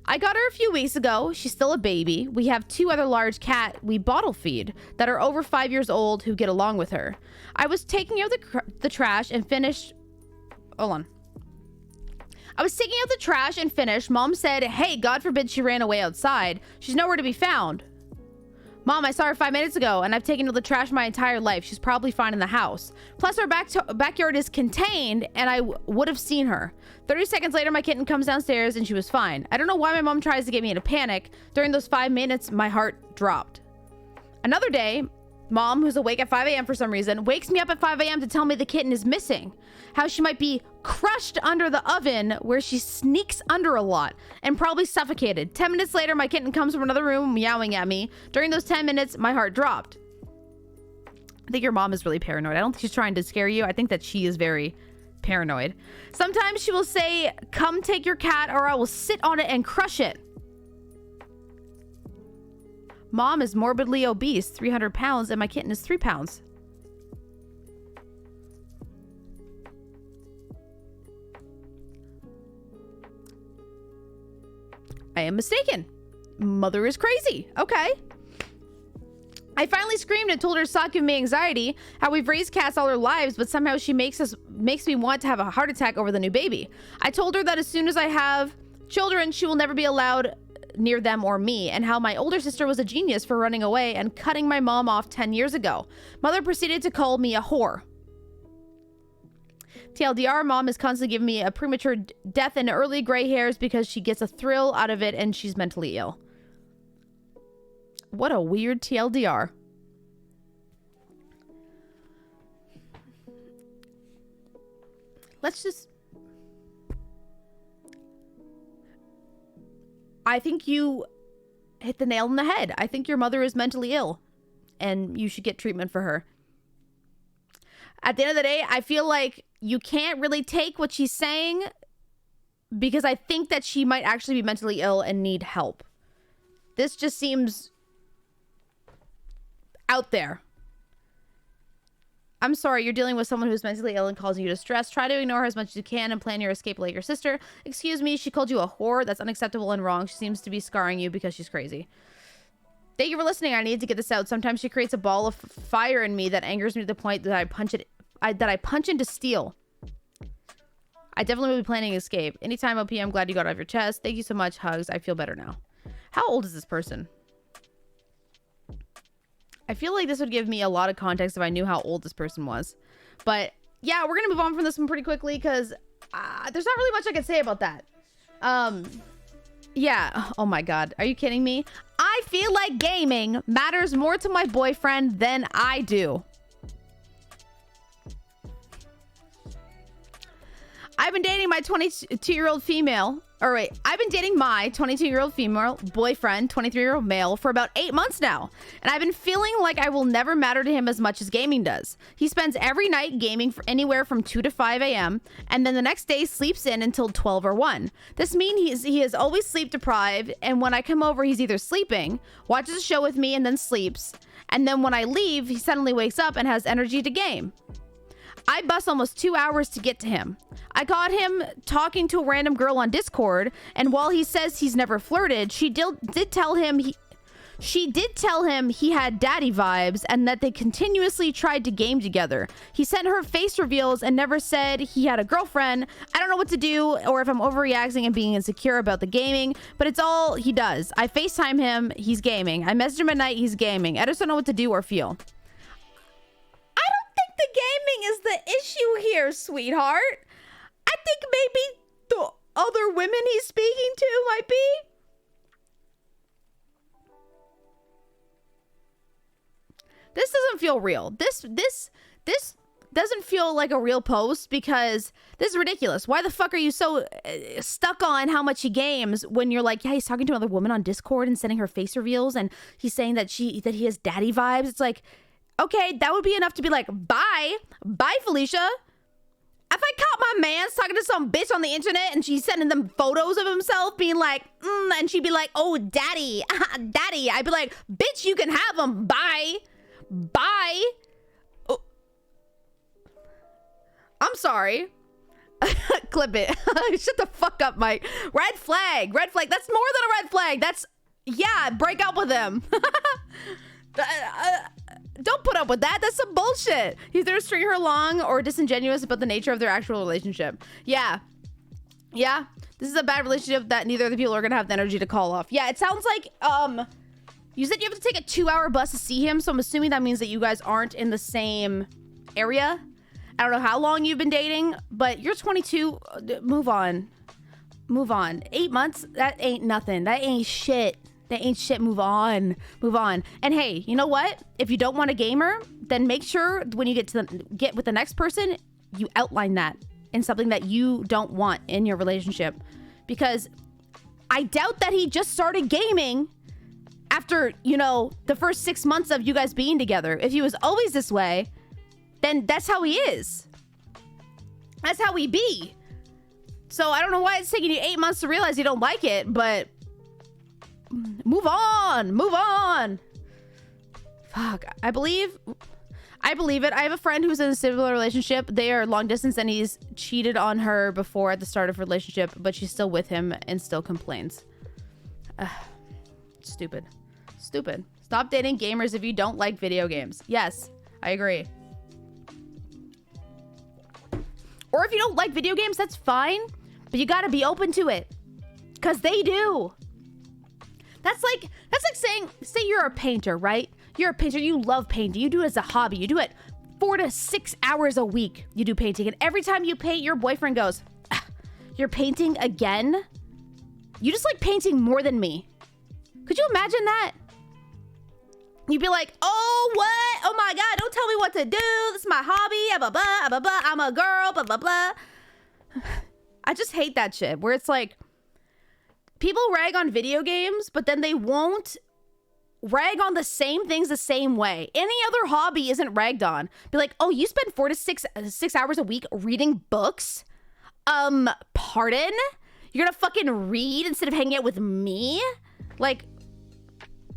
I got her a few weeks ago. She's still a baby. We have 2 other large cat we bottle feed that are over 5 years old who get along with her. I was taking out the trash and finished... Hold on. I was taking out the trash and finished. Mom said, hey, God forbid she ran away outside. She's nowhere to be found. Mom, I saw her 5 minutes ago, and I've taken out the trash my entire life. She's probably fine in the house. Plus, our backyard is contained, and I would have seen her. 30 seconds later, my kitten comes downstairs, and she was fine. I don't know why my mom tries to get me in a panic. During those 5 minutes, my heart dropped. Another day, Mom, who's awake at 5 a.m. for some reason, wakes me up at 5 a.m. to tell me the kitten is missing. How she might be crushed under the oven where she sneaks under a lot and probably suffocated. 10 minutes later, my kitten comes from another room meowing at me. During those 10 minutes, my heart dropped. I think your mom is really paranoid. I don't think she's trying to scare you. I think that she is very paranoid. Sometimes she will say, come take your cat or I will sit on it and crush it. Mom is morbidly obese, 300 pounds, and my kitten is 3 pounds. I am mistaken. Mother is crazy. Okay. I finally screamed and told her to stop giving me anxiety, how we've raised cats all our lives, but somehow she makes me want to have a heart attack over the new baby. I told her that as soon as I have children, she will never be allowed near them or me, and how my older sister was a genius for running away and cutting my mom off 10 years ago. Mother proceeded to call me a whore. TLDR, mom is constantly giving me a premature death and early gray hairs because she gets a thrill out of it and she's mentally ill. What a weird TLDR. Let's just... I think you hit the nail on the head. I think your mother is mentally ill and you should get treatment for her. At the end of the day, I feel like you can't really take what she's saying because I think that she might actually be mentally ill and need help. This just seems out there. I'm sorry, you're dealing with someone who's mentally ill and causing you distress. Try to ignore her as much as you can and plan your escape like your sister. Excuse me, she called you a whore. That's unacceptable and wrong. She seems to be scarring you because she's crazy. Thank you for listening. I need to get this out. Sometimes she creates a ball of fire in me that angers me to the point that I punch into steel. I definitely will be planning an escape. Anytime, OP, I'm glad you got it off your chest. Thank you so much. Hugs. I feel better now. How old is this person? I feel like this would give me a lot of context if I knew how old this person was. But yeah, we're going to move on from this one pretty quickly because there's not really much I can say about that. Yeah. Oh my God. Are you kidding me? I feel like gaming matters more to my boyfriend than I do. I've been dating my 22-year-old female All right, I've been dating my 22-year-old female boyfriend, 23-year-old male, for about 8 months now, and I've been feeling like I will never matter to him as much as gaming does. He spends every night gaming for anywhere from 2 to 5 a.m., and then the next day sleeps in until 12 or 1. This means he is always sleep deprived, and when I come over, he's either sleeping, watches a show with me, and then sleeps, and then when I leave, he suddenly wakes up and has energy to game. I bust almost 2 hours to get to him. I caught him talking to a random girl on Discord, and while he says he's never flirted, she did tell him he had daddy vibes and that they continuously tried to game together. He sent her face reveals and never said he had a girlfriend. I don't know what to do or if I'm overreacting and being insecure about the gaming, but it's all he does. I FaceTime him, he's gaming. I message him at night, he's gaming. I just don't know what to do or feel. The gaming is the issue here, sweetheart. I think maybe the other women he's speaking to might be. This doesn't feel real. This doesn't feel like a real post because this is ridiculous. Why the fuck are you so stuck on how much he games when you're like, yeah, he's talking to another woman on Discord and sending her face reveals and he's saying that he has daddy vibes. It's like, okay, that would be enough to be like, bye, Felicia. If I caught my man's talking to some bitch on the internet and she's sending them photos of himself being like, and she'd be like, oh, daddy, daddy. I'd be like, bitch, you can have him. Bye. Oh. I'm sorry. Clip it. Shut the fuck up, Mike. Red flag. That's more than a red flag. That's, yeah, break up with him. Don't put up with that. That's some bullshit. He's either string her along or disingenuous about the nature of their actual relationship. Yeah. This is a bad relationship that neither of the people are gonna have the energy to call off. Yeah, it sounds like you said you have to take a 2-hour bus to see him, so I'm assuming that means that you guys aren't in the same area. I don't know how long you've been dating, but you're 22. Move on. 8 months? That ain't nothing. That ain't shit. Move on. And hey, you know what? If you don't want a gamer, then make sure when you get with the next person, you outline that in something that you don't want in your relationship. Because I doubt that he just started gaming after, the first 6 months of you guys being together. If he was always this way, then that's how he is. That's how he be. So I don't know why it's taking you 8 months to realize you don't like it, but move on. Fuck. I believe it. I have a friend who's in a similar relationship. They are long distance and he's cheated on her before at the start of her relationship, but she's still with him and still complains. Stupid. Stop dating gamers if you don't like video games. Yes, I agree. Or if you don't like video games, that's fine, but you gotta be open to it. Cause they do. That's like saying, say you're a painter, right? You're a painter, you love painting, you do it as a hobby, you do it 4 to 6 hours a week, you do painting, and every time you paint, your boyfriend goes, you're painting again? You just like painting more than me. Could you imagine that? You'd be like, oh, what? Oh my God, don't tell me what to do. This is my hobby, blah, blah, blah, blah, I'm a girl, blah, blah, blah. I just hate that shit, where it's like, people rag on video games, but then they won't rag on the same things the same way. Any other hobby isn't ragged on. Be like, oh, you spend 4 to 6 hours a week reading books? Pardon? You're gonna fucking read instead of hanging out with me? Like,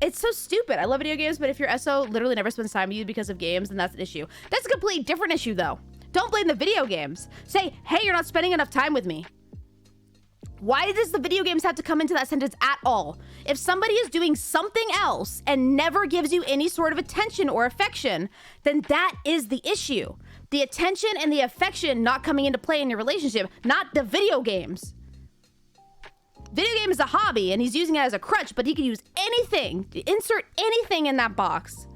it's so stupid. I love video games, but if your SO literally never spends time with you because of games, then that's an issue. That's a completely different issue, though. Don't blame the video games. Say, hey, you're not spending enough time with me. Why does the video games have to come into that sentence at all? If somebody is doing something else and never gives you any sort of attention or affection, then that is the issue. The attention and the affection not coming into play in your relationship, not the video games. Video game is a hobby and he's using it as a crutch, but he can use anything. Insert anything in that box.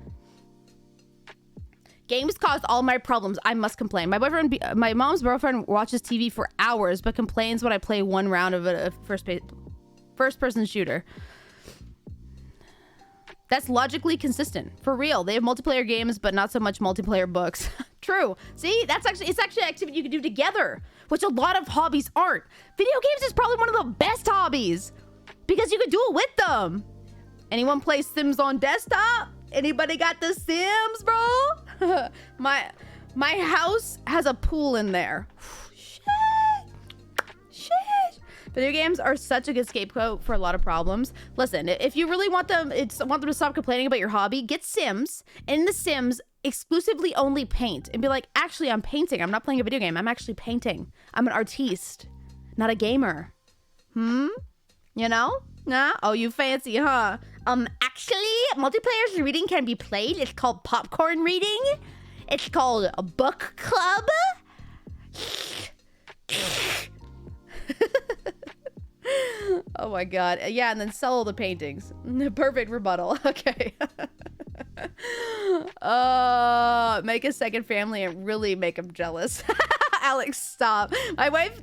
Games caused all my problems. I must complain. My mom's boyfriend watches TV for hours, but complains when I play one round of a first-person shooter. That's logically consistent. For real, they have multiplayer games, but not so much multiplayer books. true. See, it's actually an activity you can do together, which a lot of hobbies aren't. Video games is probably one of the best hobbies because you can do it with them. Anyone play Sims on desktop? Anybody got the Sims, bro? My house has a pool in there. Shit. Video games are such a good scapegoat for a lot of problems. Listen, if you really want them to stop complaining about your hobby, get Sims. And in the Sims, exclusively only paint. And be like, actually, I'm painting. I'm not playing a video game. I'm actually painting. I'm an artiste, not a gamer. You know? Nah? Oh, you fancy, huh? Actually, multiplayer reading can be played. It's called popcorn reading. It's called a book club. Oh my god. Yeah, and then sell all the paintings. Perfect rebuttal. Okay. Make a second family and really make them jealous. Alex, stop. My wife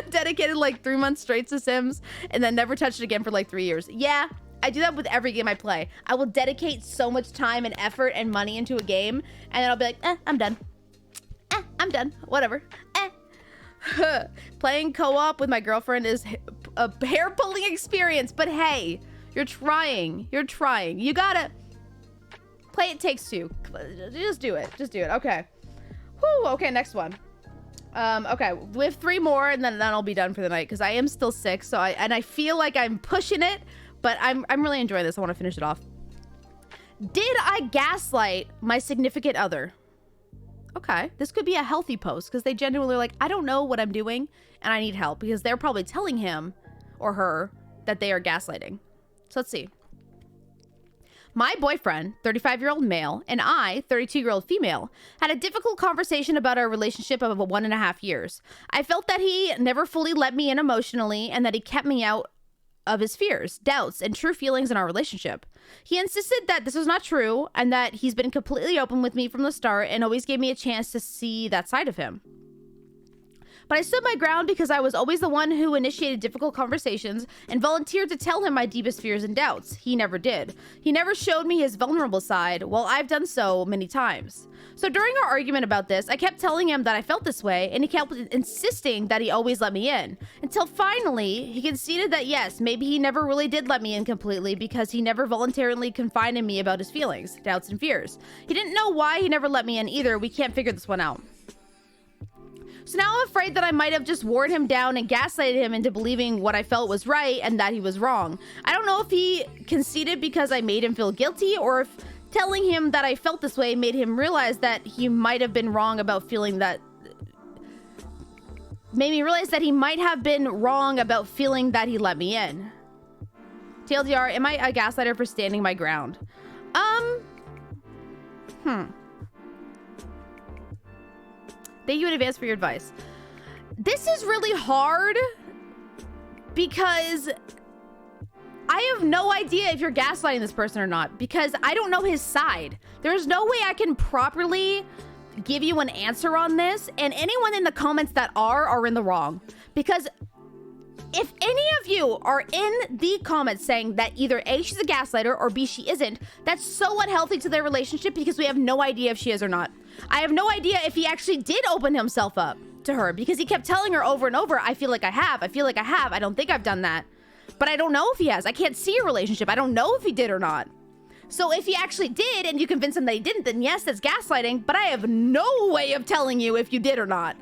dedicated like 3 months straight to Sims and then never touched it again for like 3 years. Yeah, I do that with every game I play. I will dedicate so much time and effort and money into a game, and then I'll be like, I'm done. I'm done. Whatever. Playing co-op with my girlfriend is a hair-pulling experience, but hey, you're trying. You gotta play It Takes Two. Just do it. Okay. Whew, okay, next one. Okay, we have 3 more, and then I'll be done for the night, because I am still sick, so I feel like I'm pushing it, but I'm really enjoying this. I want to finish it off. Did I gaslight my significant other? Okay, this could be a healthy post, because they genuinely are like, I don't know what I'm doing, and I need help, because they're probably telling him or her that they are gaslighting. So let's see. My boyfriend, 35-year-old male, and I, 32-year-old female, had a difficult conversation about our relationship of 1.5 years. I felt that he never fully let me in emotionally, and that he kept me out of his fears, doubts, and true feelings in our relationship. He insisted that this was not true, and that he's been completely open with me from the start and always gave me a chance to see that side of him. But I stood my ground because I was always the one who initiated difficult conversations and volunteered to tell him my deepest fears and doubts. He never did. He never showed me his vulnerable side, while I've done so many times. So during our argument about this, I kept telling him that I felt this way, and he kept insisting that he always let me in. Until finally, he conceded that yes, maybe he never really did let me in completely because he never voluntarily confided in me about his feelings, doubts, and fears. He didn't know why he never let me in either. We can't figure this one out. So now I'm afraid that I might have just worn him down and gaslighted him into believing what I felt was right and that he was wrong. I don't know if he conceded because I made him feel guilty, or if telling him that I felt this way made him realize that he might have been wrong about feeling that... Made me realize that he might have been wrong about feeling that he let me in. TLDR, am I a gaslighter for standing my ground? Thank you in advance for your advice. This is really hard because I have no idea if you're gaslighting this person or not, because I don't know his side. There's no way I can properly give you an answer on this, and anyone in the comments that are in the wrong. Because if any of you are in the comments saying that either A, she's a gaslighter, or B, she isn't, that's so unhealthy to their relationship, because we have no idea if she is or not. I have no idea if he actually did open himself up to her, because he kept telling her over and over, I feel like I have, I don't think I've done that. But I don't know if he has. I can't see a relationship. I don't know if he did or not. So if he actually did and you convince him that he didn't, then yes, that's gaslighting, but I have no way of telling you if you did or not.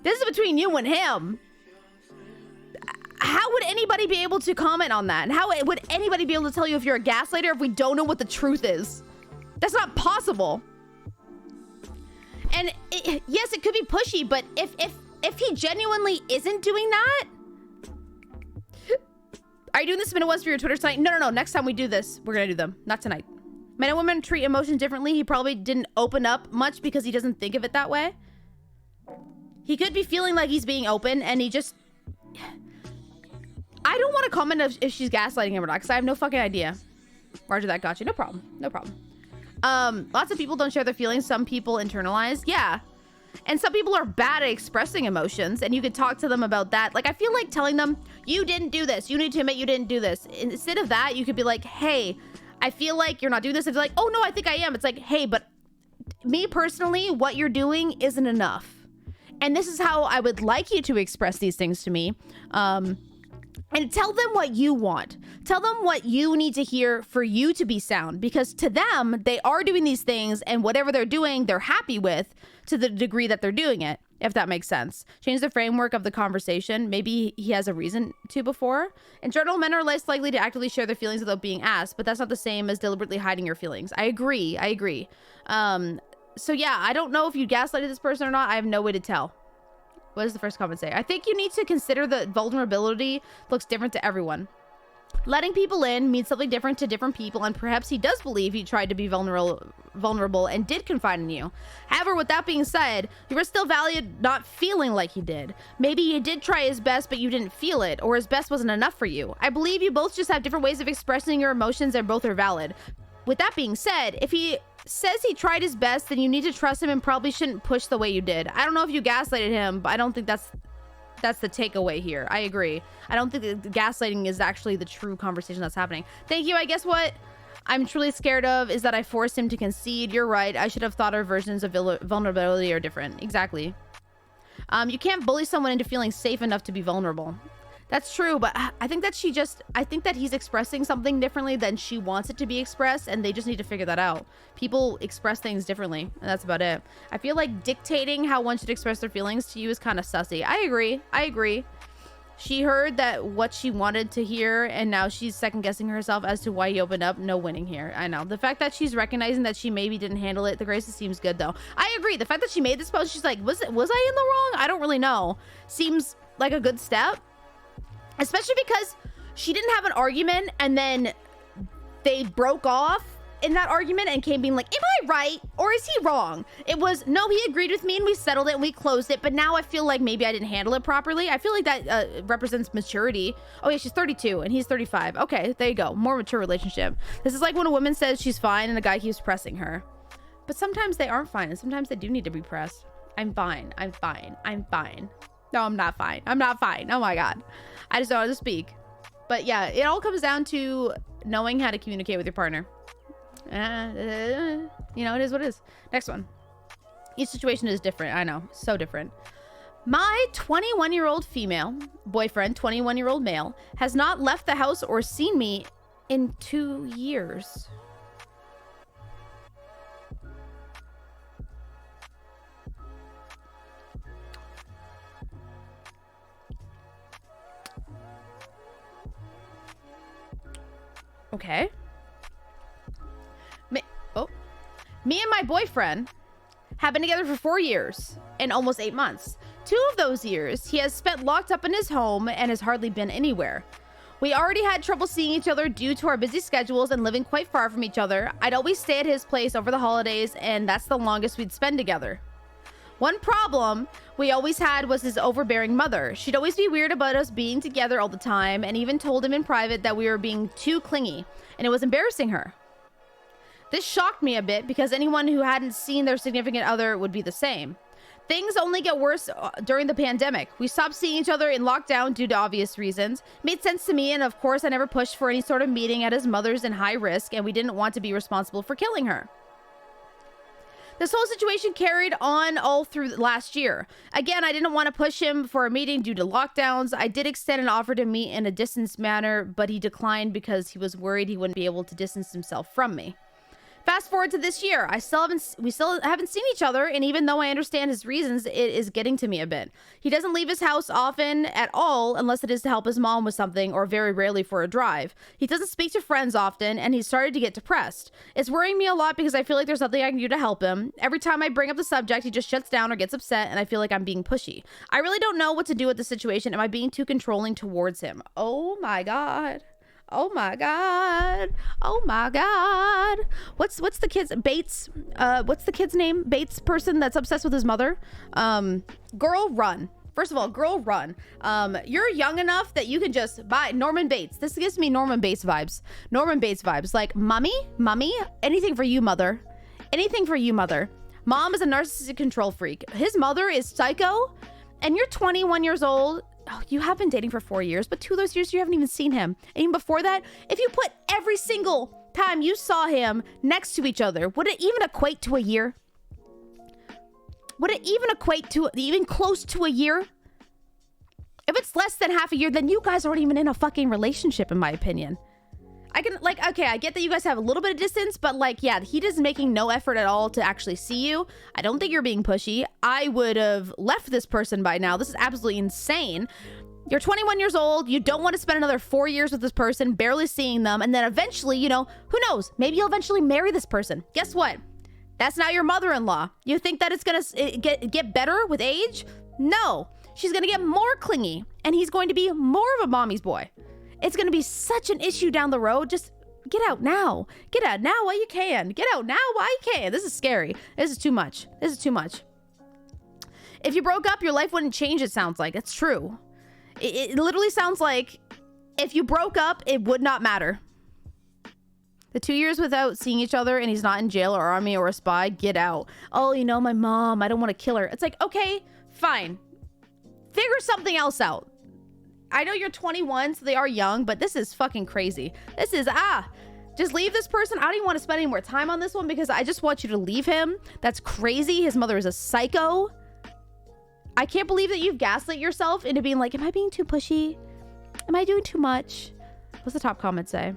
This is between you and him. How would anybody be able to comment on that? And how would anybody be able to tell you if you're a gaslighter if we don't know what the truth is? That's not possible. And yes, it could be pushy, but if he genuinely isn't doing that, are you doing this minute once for your Twitter tonight? No. Next time we do this, we're gonna do them. Not tonight. Men and women treat emotions differently. He probably didn't open up much because he doesn't think of it that way. He could be feeling like he's being open, and he just... I don't want to comment if she's gaslighting him or not, because I have no fucking idea. Roger that, gotcha. No problem. Lots of people don't share their feelings. Some people internalize. Yeah. And some people are bad at expressing emotions, and you could talk to them about that. Like, I feel like telling them, you didn't do this. You need to admit you didn't do this. Instead of that, you could be like, hey, I feel like you're not doing this. If they're like, oh, no, I think I am. It's like, hey, but me personally, what you're doing isn't enough. And this is how I would like you to express these things to me. And tell them what you want. Tell them what you need to hear for you to be sound. Because to them, they are doing these things, and whatever they're doing, they're happy with to the degree that they're doing it, if that makes sense. Change the framework of the conversation. Maybe he has a reason to before. In general, men are less likely to actively share their feelings without being asked, but that's not the same as deliberately hiding your feelings. I agree. So yeah, I don't know if you gaslighted this person or not. I have no way to tell. What does the first comment say? I think you need to consider that vulnerability looks different to everyone. Letting people in means something different to different people, and perhaps he does believe he tried to be vulnerable and did confide in you. However, with that being said, you were still valid not feeling like he did. Maybe he did try his best, but you didn't feel it, or his best wasn't enough for you. I believe you both just have different ways of expressing your emotions, and both are valid. With that being said, if he says he tried his best, then you need to trust him and probably shouldn't push the way you did. I don't know if you gaslighted him, but I don't think that's the takeaway here. I agree. I don't think that the gaslighting is actually the true conversation that's happening. Thank you. I guess what I'm truly scared of is that I forced him to concede. You're right. I should have thought our versions of vulnerability are different. Exactly. You can't bully someone into feeling safe enough to be vulnerable. That's true, but I think that I think that he's expressing something differently than she wants it to be expressed, and they just need to figure that out. People express things differently, and that's about it. I feel like dictating how one should express their feelings to you is kind of sussy. I agree. She heard that what she wanted to hear, and now she's second-guessing herself as to why he opened up. No winning here. I know. The fact that she's recognizing that she maybe didn't handle it the greatest seems good, though. I agree. The fact that she made this post, she's like, was I in the wrong? I don't really know. Seems like a good step. Especially because she didn't have an argument and then they broke off in that argument and came being like, am I right or is he wrong? It was, no, he agreed with me and we settled it and we closed it, but now I feel like maybe I didn't handle it properly. I feel like that represents maturity. Oh yeah, she's 32 and he's 35. Okay, there you go. More mature relationship. This is like when a woman says she's fine and a guy keeps pressing her. But sometimes they aren't fine and sometimes they do need to be pressed. I'm fine. No, I'm not fine. Oh my God. I just don't know how to speak. But yeah, it all comes down to knowing how to communicate with your partner. You know, it is what it is. Next one. Each situation is different. I know. So different. My 21-year-old female boyfriend, 21-year-old male, has not left the house or seen me in 2 years. Okay. Me and my boyfriend have been together for 4 years and almost 8 months. 2 of those years he has spent locked up in his home and has hardly been anywhere. We already had trouble seeing each other due to our busy schedules and living quite far from each other. I'd always stay at his place over the holidays, and that's the longest we'd spend together. One problem we always had was his overbearing mother. She'd always be weird about us being together all the time and even told him in private that we were being too clingy, and it was embarrassing her. This shocked me a bit because anyone who hadn't seen their significant other would be the same. Things only get worse during the pandemic. We stopped seeing each other in lockdown due to obvious reasons. Made sense to me, and of course I never pushed for any sort of meeting at his mother's in high risk, and we didn't want to be responsible for killing her. This whole situation carried on all through last year. Again, I didn't want to push him for a meeting due to lockdowns. I did extend an offer to meet in a distance manner, but he declined because he was worried he wouldn't be able to distance himself from me. Fast forward to this year, we still haven't seen each other, and even though I understand his reasons, it is getting to me a bit. He doesn't leave his house often at all unless it is to help his mom with something, or very rarely for a drive. He doesn't speak to friends often, and he's started to get depressed. It's worrying me a lot because I feel like there's nothing I can do to help him. Every time I bring up the subject, he just shuts down or gets upset, and I feel like I'm being pushy. I really don't know what to do with the situation. Am I being too controlling towards him? Oh my God. Oh my God. Oh my God. What's the kid's Bates? What's the kid's name? Bates person that's obsessed with his mother. Girl, run. First of all, girl, run. You're young enough that you can just buy Norman Bates. This gives me Norman Bates vibes. Norman Bates vibes. Like, mommy, anything for you, mother. Anything for you, mother. Mom is a narcissistic control freak. His mother is psycho, and you're 21 years old. Oh, you have been dating for 4 years, but 2 of those years you haven't even seen him. And even before that, if you put every single time you saw him next to each other, would it even equate to a year? Would it even equate to even close to a year? If it's less than half a year, then you guys aren't even in a fucking relationship, in my opinion. I can, like, okay, I get that you guys have a little bit of distance, but like, yeah, he is making no effort at all to actually see you. I don't think you're being pushy. I would have left this person by now. This is absolutely insane. You're 21 years old. You don't want to spend another 4 years with this person, barely seeing them. And then eventually, you know, who knows? Maybe you'll eventually marry this person. Guess what? That's now your mother-in-law. You think that it's going to get better with age? No. She's going to get more clingy, and he's going to be more of a mommy's boy. It's going to be such an issue down the road. Just get out now. Get out now while you can. Get out now while you can. This is scary. This is too much. This is too much. If you broke up, your life wouldn't change, it sounds like. It's true. It literally sounds like if you broke up, it would not matter. The 2 years without seeing each other and he's not in jail or army or a spy, get out. Oh, you know, my mom, I don't want to kill her. It's like, okay, fine. Figure something else out. I know you're 21, so they are young, but this is fucking crazy. This is, just leave this person. I don't even want to spend any more time on this one because I just want you to leave him. That's crazy. His mother is a psycho. I can't believe that you've gaslit yourself into being like, am I being too pushy? Am I doing too much? What's the top comment say?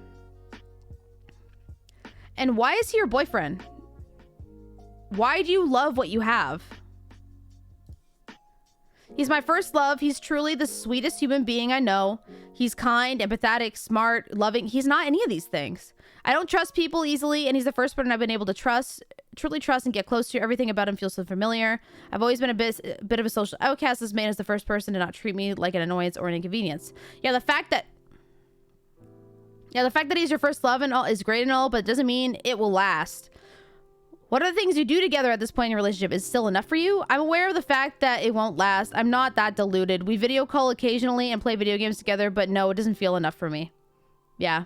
And why is he your boyfriend? Why do you love what you have? He's my first love. He's truly the sweetest human being I know. He's kind, empathetic, smart, loving. He's not any of these things. I don't trust people easily, and he's the first person I've been able to trust, truly trust and get close to. Everything about him feels so familiar. I've always been a bit of a social outcast. This man is the first person to not treat me like an annoyance or an inconvenience. Yeah, the fact that he's your first love and all is great and all, but it doesn't mean it will last. What are the things you do together at this point in your relationship is still enough for you? I'm aware of the fact that it won't last. I'm not that deluded. We video call occasionally and play video games together, but no, it doesn't feel enough for me. Yeah.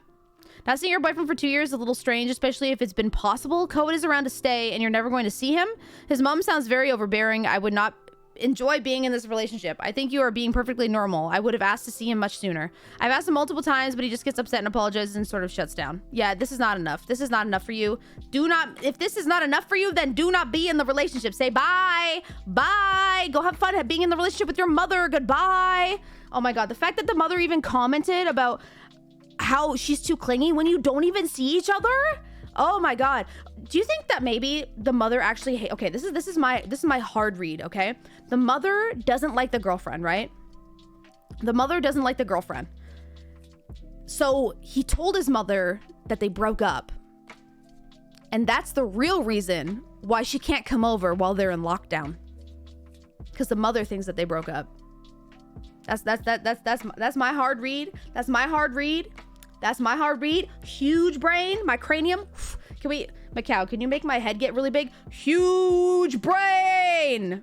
Not seeing your boyfriend for 2 years is a little strange, especially if it's been possible. COVID is around to stay and you're never going to see him. His mom sounds very overbearing. I would not enjoy being in this relationship. I think you are being perfectly normal. I would have asked to see him much sooner. I've asked him multiple times, but he just gets upset and apologizes and sort of shuts down. Yeah, this is not enough. This is not enough for you. Do not, if this is not enough for you, then do not be in the relationship. Say bye. Bye. Go have fun being in the relationship with your mother. Goodbye. Oh my God. The fact that the mother even commented about how she's too clingy when you don't even see each other. Oh my God. Do you think that maybe the mother actually okay, this is my hard read, okay? The mother doesn't like the girlfriend, right? The mother doesn't like the girlfriend. So he told his mother that they broke up. And that's the real reason why she can't come over while they're in lockdown. Because the mother thinks that they broke up. That's my hard read. That's my hard read. That's my hard read. Huge brain, my cranium. Can we, Macau, can you make my head get really big? Huge brain.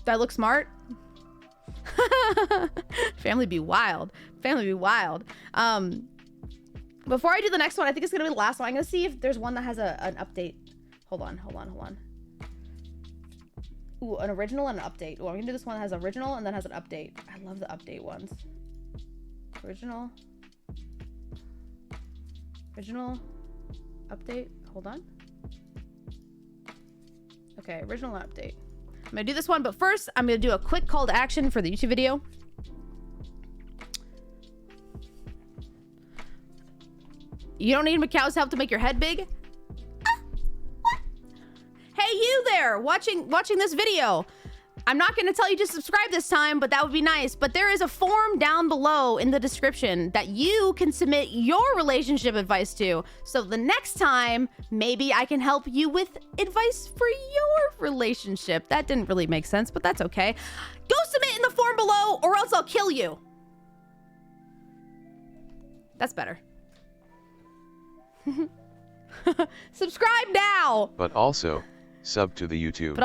Do I look smart? Family be wild. Family be wild. Before I do the next one, I think it's gonna be the last one. I'm gonna see if there's one that has an update. Hold on. Ooh, an original and an update. Ooh, I'm gonna do this one that has original and then has an update. I love the update ones. Original, update. Hold on. Okay, original and update. I'm gonna do this one, but first I'm gonna do a quick call to action for the YouTube video. You don't need Macau's help to make your head big? Hey, you there watching this video. I'm not going to tell you to subscribe this time, but that would be nice. But there is a form down below in the description that you can submit your relationship advice to. So the next time, maybe I can help you with advice for your relationship. That didn't really make sense, but that's okay. Go submit in the form below or else I'll kill you. That's better. Subscribe now. But also, sub to the YouTube. We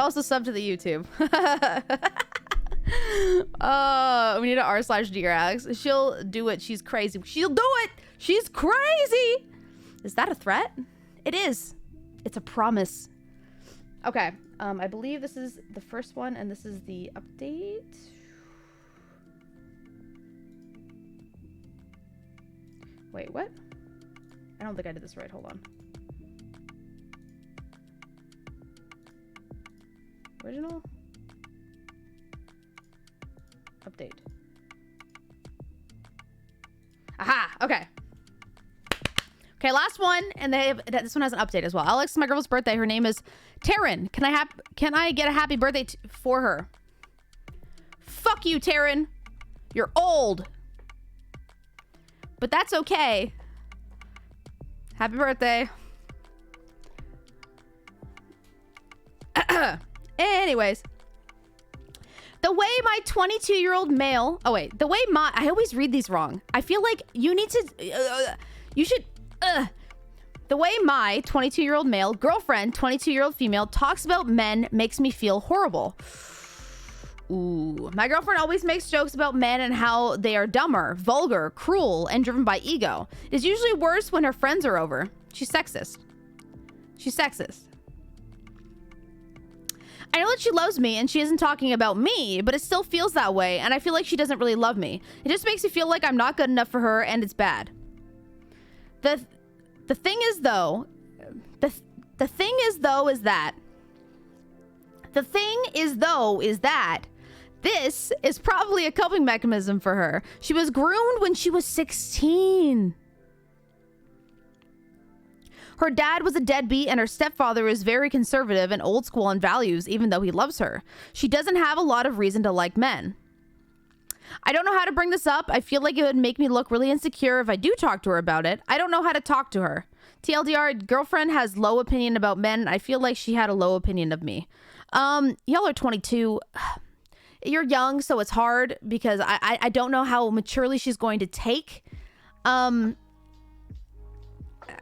need an r/dgrax. She'll do it. She's crazy. She'll do it. She's crazy. Is that a threat? It is. It's a promise. Okay. I believe this is the first one and this is the update. Wait, what? I don't think I did this right. Hold on. Original? update. Aha, okay. Okay, last one, and this one has an update as well. Alex, my girl's birthday. Her name is Taryn. Can I get a happy birthday for her? Fuck you, Taryn. You're old. But that's okay. Happy birthday. Anyways. The way my 22-year-old male... Oh, wait. The way my... I always read these wrong. I feel like you need to... you should... The way my 22-year-old male girlfriend, 22-year-old female, talks about men makes me feel horrible. Ooh. My girlfriend always makes jokes about men and how they are dumber, vulgar, cruel, and driven by ego. It's usually worse when her friends are over. She's sexist. She's sexist. I know that she loves me and she isn't talking about me, but it still feels that way, and I feel like she doesn't really love me. It just makes me feel like I'm not good enough for her, and it's bad. The thing is though, the thing is that this is probably a coping mechanism for her. She was groomed when she was 16. Her dad was a deadbeat and her stepfather is very conservative and old school on values, even though he loves her. She doesn't have a lot of reason to like men. I don't know how to bring this up. I feel like it would make me look really insecure if I do talk to her about it. I don't know how to talk to her. TLDR, girlfriend has low opinion about men. I feel like she had a low opinion of me. Y'all are 22. You're young, so it's hard because I don't know how maturely she's going to take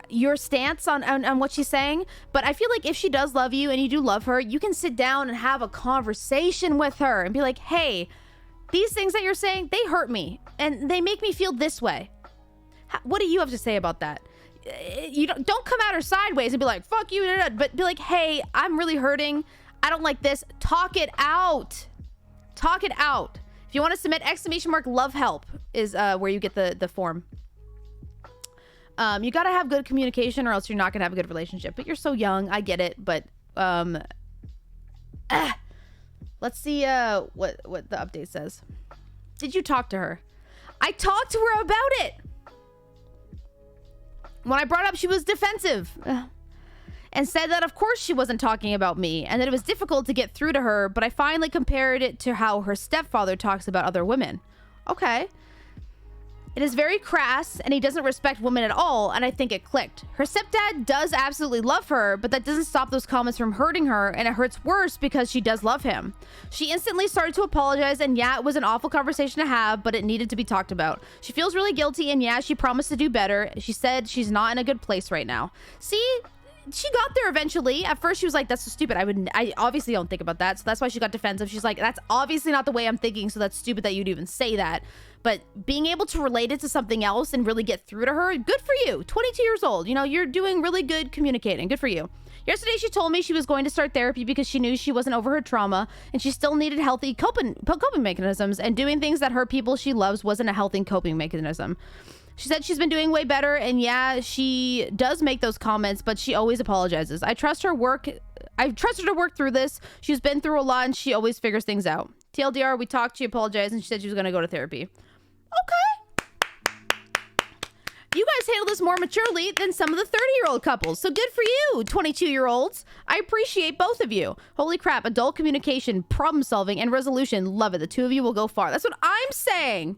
your stance on what she's saying, but I feel like if she does love you and you do love her, you can sit down and have a conversation with her and be like, hey, these things that you're saying, they hurt me and they make me feel this way. What do you have to say about that? You don't come at her sideways and be like, fuck you, but be like, hey, I'm really hurting. I don't like this. Talk it out. Talk it out. If you want to submit !love help is where you get the form. You got to have good communication or else you're not going to have a good relationship. But you're so young. I get it. But let's see what the update says. Did you talk to her? I talked to her about it. When I brought up, she was defensive and said that of course she wasn't talking about me and that it was difficult to get through to her, but I finally compared it to how her stepfather talks about other women. Okay. It is very crass and he doesn't respect women at all, and I think it clicked. Her stepdad does absolutely love her, but that doesn't stop those comments from hurting her, and it hurts worse because she does love him. She instantly started to apologize, and yeah, it was an awful conversation to have, but it needed to be talked about. She feels really guilty, and yeah, she promised to do better. She said she's not in a good place right now. See? She got there eventually. At first she was like, that's so stupid. I obviously don't think about that. So that's why she got defensive. She's like, that's obviously not the way I'm thinking. So that's stupid that you'd even say that. But being able to relate it to something else and really get through to her, good for you. 22 years old. You know, you're doing really good communicating. Good for you. Yesterday, she told me she was going to start therapy because she knew she wasn't over her trauma and she still needed healthy coping mechanisms, and doing things that hurt people she loves wasn't a healthy coping mechanism. She said she's been doing way better, and yeah, she does make those comments, but she always apologizes. I trust her to work through this. She's been through a lot, and she always figures things out. TLDR, we talked, she apologized, and she said she was going to go to therapy. Okay. You guys handle this more maturely than some of the 30-year-old couples, so good for you, 22-year-olds. I appreciate both of you. Holy crap, adult communication, problem solving, and resolution. Love it. The two of you will go far. That's what I'm saying.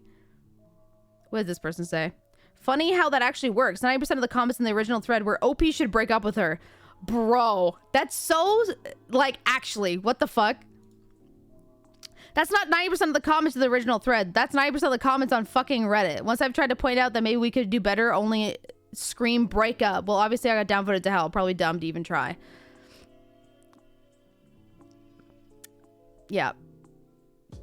What did this person say? Funny how that actually works. 90% of the comments in the original thread were OP should break up with her. Bro, that's so, like, actually, what the fuck? That's not 90% of the comments in the original thread. That's 90% of the comments on fucking Reddit. Once I've tried to point out that maybe we could do better, only scream break up. Well, obviously I got downvoted to hell. Probably dumb to even try. Yeah.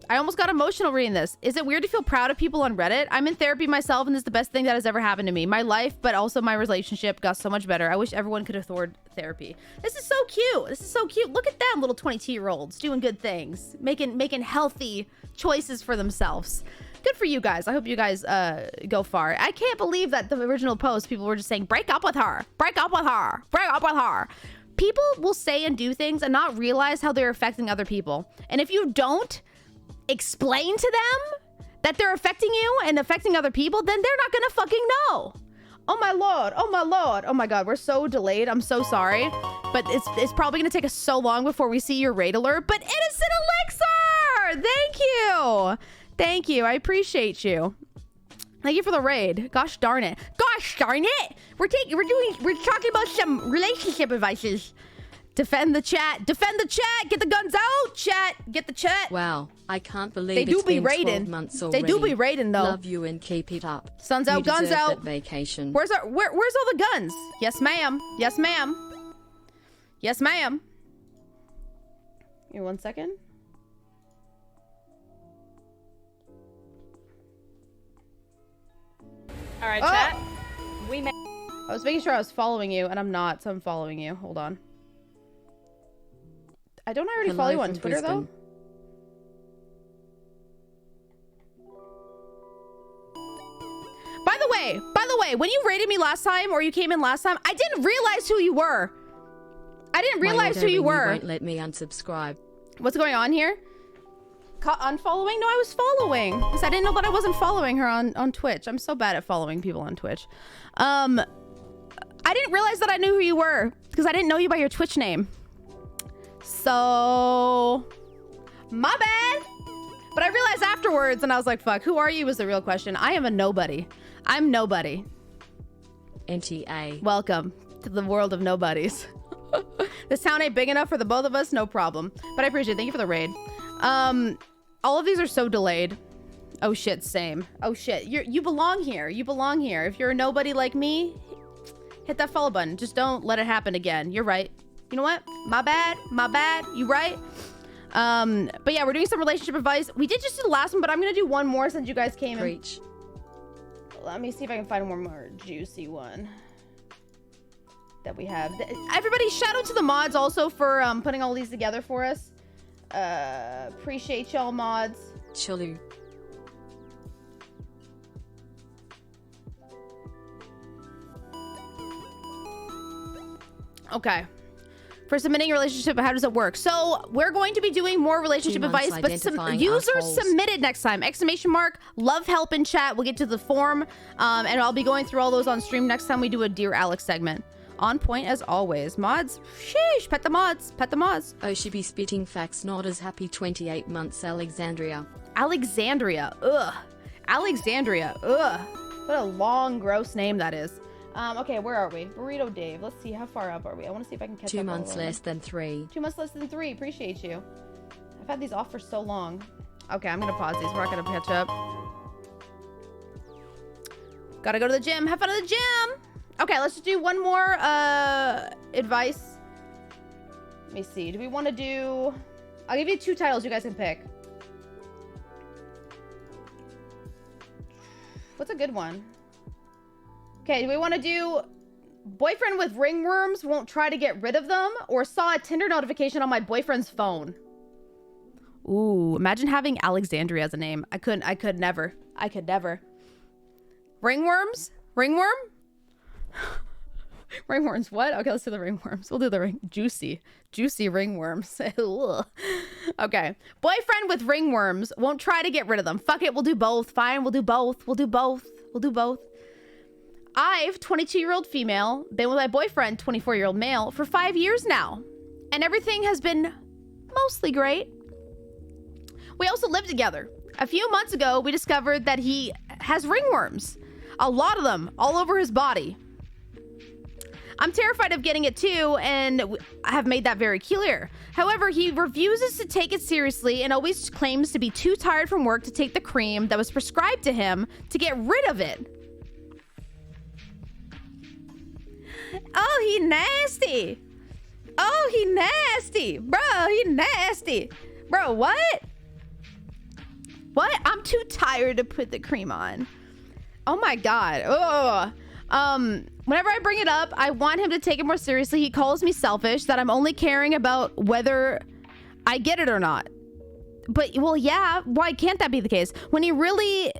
I almost got emotional reading this. Is it weird to feel proud of people on Reddit? I'm in therapy myself, and this is the best thing that has ever happened to me. My life, but also my relationship got so much better. I wish everyone could afford therapy. This is so cute. This is so cute. Look at them, little 22-year-olds doing good things, making healthy choices for themselves. Good for you guys. I hope you guys go far. I can't believe that the original post, people were just saying, break up with her. Break up with her. Break up with her. People will say and do things and not realize how they're affecting other people. And if you don't explain to them that they're affecting you and affecting other people, then they're not gonna fucking know. Oh my lord, oh my lord, oh my god, we're so delayed. I'm so sorry, but it's probably gonna take us so long before we see your raid alert. But Innocent Elixir, thank you, I appreciate you. Thank you for the raid. Gosh darn it, we're talking about some relationship advices. Defend the chat, get the guns out, chat, get the chat. Wow, I can't believe They do it's be been raiding. 12 months already. They do be raiding though. Love you and keep it up. Sun's out, You guns deserve out. that vacation. Where's all the guns? Yes, ma'am. Yes, ma'am. Yes, ma'am. Give me 1 second. All right, Oh! chat. We made. I was making sure I was following you, and I'm not, so I'm following you. Hold on. Don't I already Hello follow you on from Twitter, Brisbane. though? By the way, when you raided me last time, or you came in last time, I didn't realize who you were. I didn't realize who you were. Won't let me unsubscribe. What's going on here? Unfollowing? No, I was following. Because I didn't know that I wasn't following her on Twitch. I'm so bad at following people on Twitch. I didn't realize that I knew who you were. Because I didn't know you by your Twitch name. So... my bad. But I realized afterwards, and I was like, fuck, who are you was the real question. I am a nobody. I'm nobody. NTA. Welcome to the world of nobodies. This town ain't big enough for the both of us, no problem. But I appreciate it. Thank you for the raid. All of these are so delayed. Oh shit, same. Oh shit, you belong here. You belong here. If you're a nobody like me, hit that follow button. Just don't let it happen again. You're right. You know what? My bad. You right? But yeah, we're doing some relationship advice. We did just do the last one, but I'm gonna do one more since you guys came in. Preach. Let me see if I can find one more juicy one that we have. Everybody, shout out to the mods also for putting all these together for us. Appreciate y'all, mods. Chello. Okay. For submitting a relationship, how does it work? So we're going to be doing more relationship 2 months advice, but some identifying users assholes. submitted next time. Exclamation mark, love help in chat. We'll get to the form, and I'll be going through all those on stream next time we do a Dear Alex segment. On point as always. Mods, sheesh, pet the mods, pet the mods. Oh, she be spitting facts, not as happy 28 months, Alexandria. Alexandria, ugh. Alexandria, ugh. What a long, gross name that is. Okay, where are we? Burrito Dave. Let's see, how far up are we? I want to see if I can catch 2 up. months less than 3. 2 months less than 3. Appreciate you. I've had these off for so long. Okay, I'm gonna pause these. We're not gonna catch up. Gotta go to the gym. Have fun at the gym. Okay, let's just do one more advice. Let me see. Do we want to do... I'll give you 2 titles you guys can pick. What's a good one? Okay, do we want to do boyfriend with ringworms won't try to get rid of them, or saw a Tinder notification on my boyfriend's phone? Ooh, imagine having Alexandria as a name. I could never. Ringworms? Ringworm? Ringworms, what? Okay, let's do the ringworms. We'll do the juicy ringworms. Okay. Boyfriend with ringworms won't try to get rid of them. Fuck it, we'll do both. Fine, we'll do both. I've, 22-year-old female, been with my boyfriend, 24-year-old male, for 5 years now. And everything has been mostly great. We also live together. A few months ago, we discovered that he has ringworms. A lot of them, all over his body. I'm terrified of getting it too, and I have made that very clear. However, he refuses to take it seriously and always claims to be too tired from work to take the cream that was prescribed to him to get rid of it. Oh, he nasty. Bro, he nasty. Bro, what? I'm too tired to put the cream on. Oh my god. Oh. Whenever I bring it up, I want him to take it more seriously. He calls me selfish, that I'm only caring about whether I get it or not. But, well, yeah, why can't that be the case? When he really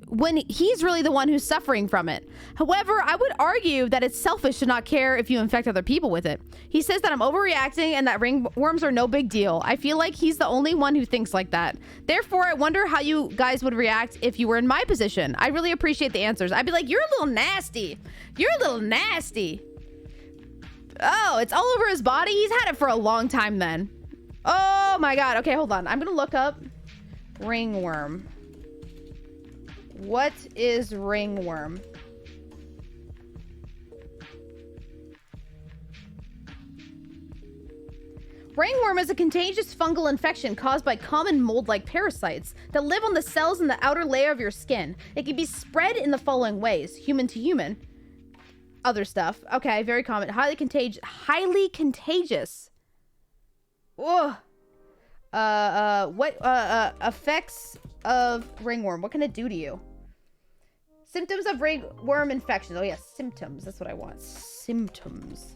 when he's really the one who's suffering from it. However, I would argue that it's selfish to not care if you infect other people with it. He says that I'm overreacting and that ringworms are no big deal. I feel like he's the only one who thinks like that. Therefore, I wonder how you guys would react if you were in my position. I really appreciate the answers. I'd be like, you're a little nasty. You're a little nasty. Oh, it's all over his body? He's had it for a long time then. Oh my god. Okay, hold on. I'm gonna look up ringworm. What is ringworm? Ringworm is a contagious fungal infection caused by common mold-like parasites that live on the cells in the outer layer of your skin. It can be spread in the following ways: human to human. Other stuff. Okay, very common. Highly contagious. Highly contagious. Ugh. What effects of ringworm? What can it do to you? Symptoms of ringworm infection. Oh yes, symptoms. That's what I want. Symptoms.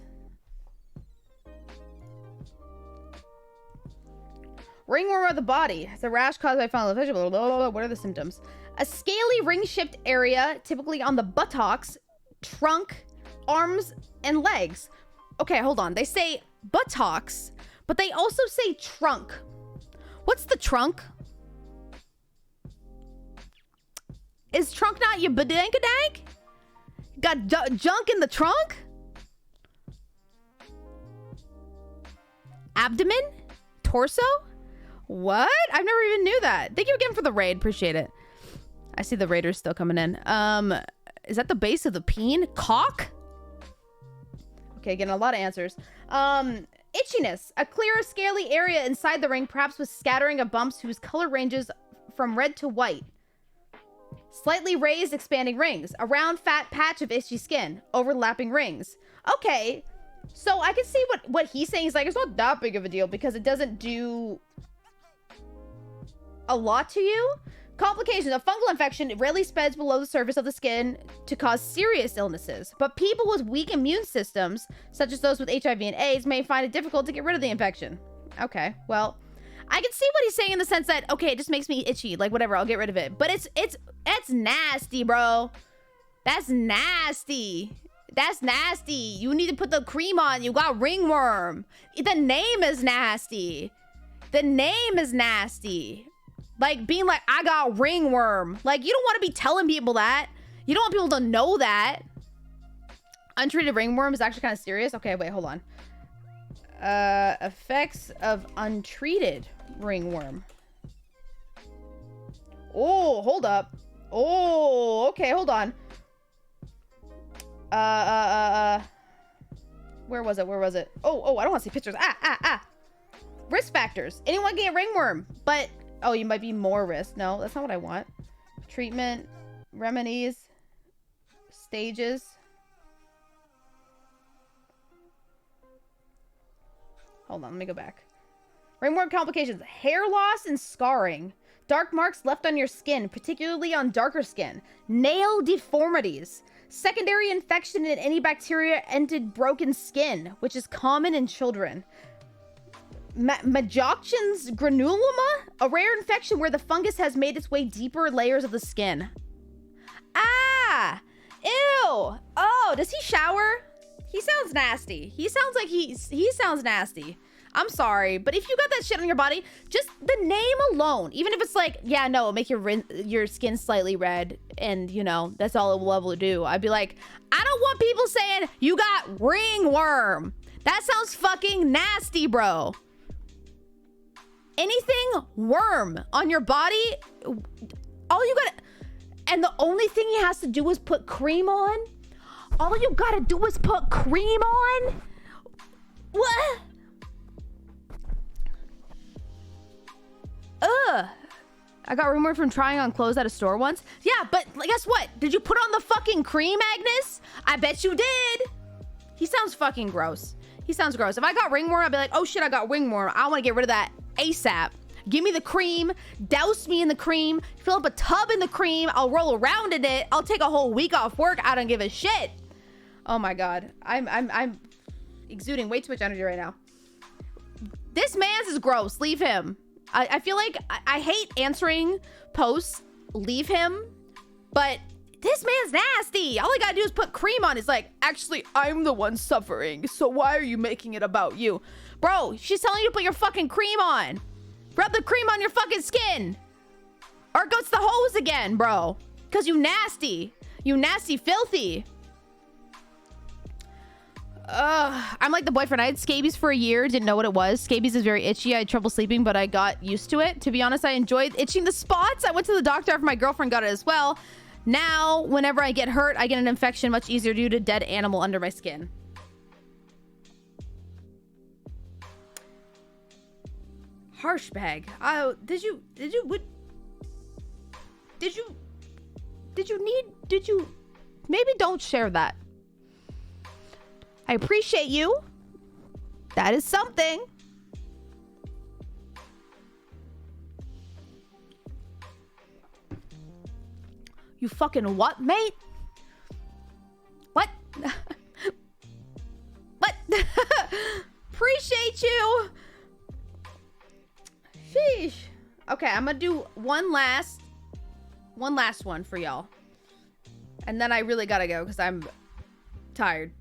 Ringworm of the body. It's a rash caused by fungal infection. Blah, blah, blah, blah. What are the symptoms? A scaly ring-shaped area, typically on the buttocks, trunk, arms, and legs. Okay, hold on. They say buttocks, but they also say trunk. What's the trunk? Is trunk not your badankadank? Got junk in the trunk? Abdomen? Torso? What? I've never even knew that. Thank you again for the raid. Appreciate it. I see the raiders still coming in. Is that the base of the peen? Cock? Okay, getting a lot of answers. Itchiness. A clear, scaly area inside the ring, perhaps with scattering of bumps whose color ranges from red to white. Slightly raised, expanding rings. A round, fat patch of itchy skin. Overlapping rings. Okay, so I can see what he's saying. He's like, it's not that big of a deal because it doesn't do a lot to you. Complications. A fungal infection rarely spreads below the surface of the skin to cause serious illnesses. But people with weak immune systems, such as those with HIV and AIDS, may find it difficult to get rid of the infection. Okay, well, I can see what he's saying in the sense that, okay, it just makes me itchy. Like, whatever, I'll get rid of it. But it's nasty, bro. That's nasty. That's nasty. You need to put the cream on. You got ringworm. The name is nasty. The name is nasty. Like, being like, I got ringworm. Like, you don't want to be telling people that. You don't want people to know that. Untreated ringworm is actually kind of serious. Okay, wait, hold on. Effects of untreated ringworm. Oh, hold up. Oh, okay, hold on. Where was it? Oh, I don't want to see pictures. Risk factors. Anyone can get ringworm, but oh, you might be more risk. No, that's not what I want. Treatment, remedies, stages. Hold on, let me go back. Ringworm complications. Hair loss and scarring. Dark marks left on your skin, particularly on darker skin. Nail deformities. Secondary infection in any bacteria-entered broken skin, which is common in children. Majoction's granuloma, a rare infection where the fungus has made its way deeper layers of the skin. Ah! Ew! Oh, does he shower? He sounds nasty. He sounds like he sounds nasty. I'm sorry, but if you got that shit on your body, just the name alone, even if it's like, yeah, no, it'll make your skin slightly red, and you know, that's all it will ever do. I'd be like, I don't want people saying you got ringworm. That sounds fucking nasty, bro. Anything worm on your body, all you gotta, and the only thing he has to do is put cream on. All you gotta do is put cream on. What? Ugh. I got ringworm from trying on clothes at a store once. Yeah, but guess what? Did you put on the fucking cream, Agnes? I bet you did. He sounds fucking gross. He sounds gross. If I got ringworm, I'd be like, oh shit, I got ringworm. I want to get rid of that ASAP. Give me the cream. Douse me in the cream. Fill up a tub in the cream. I'll roll around in it. I'll take a whole week off work. I don't give a shit. Oh my god. I'm exuding way too much energy right now. This man's is gross. Leave him. I feel like I hate answering posts. Leave him. But this man's nasty. All he gotta do is put cream on. It's like, actually, I'm the one suffering. So why are you making it about you? Bro, she's telling you to put your fucking cream on. Rub the cream on your fucking skin. Or it goes to the hose again, bro. Because you nasty. You nasty filthy. I'm like the boyfriend. I had scabies for a year. Didn't know what it was. Scabies is very itchy. I had trouble sleeping, but I got used to it. To be honest, I enjoyed itching the spots. I went to the doctor after my girlfriend got it as well. Now, whenever I get hurt, I get an infection much easier due to dead animal under my skin. Harsh bag. Oh, did you maybe don't share that. I appreciate you. That is something. You fucking what, mate? What? What? Appreciate you. Sheesh. Okay, I'm gonna do one last one for y'all. And then I really gotta go because I'm tired.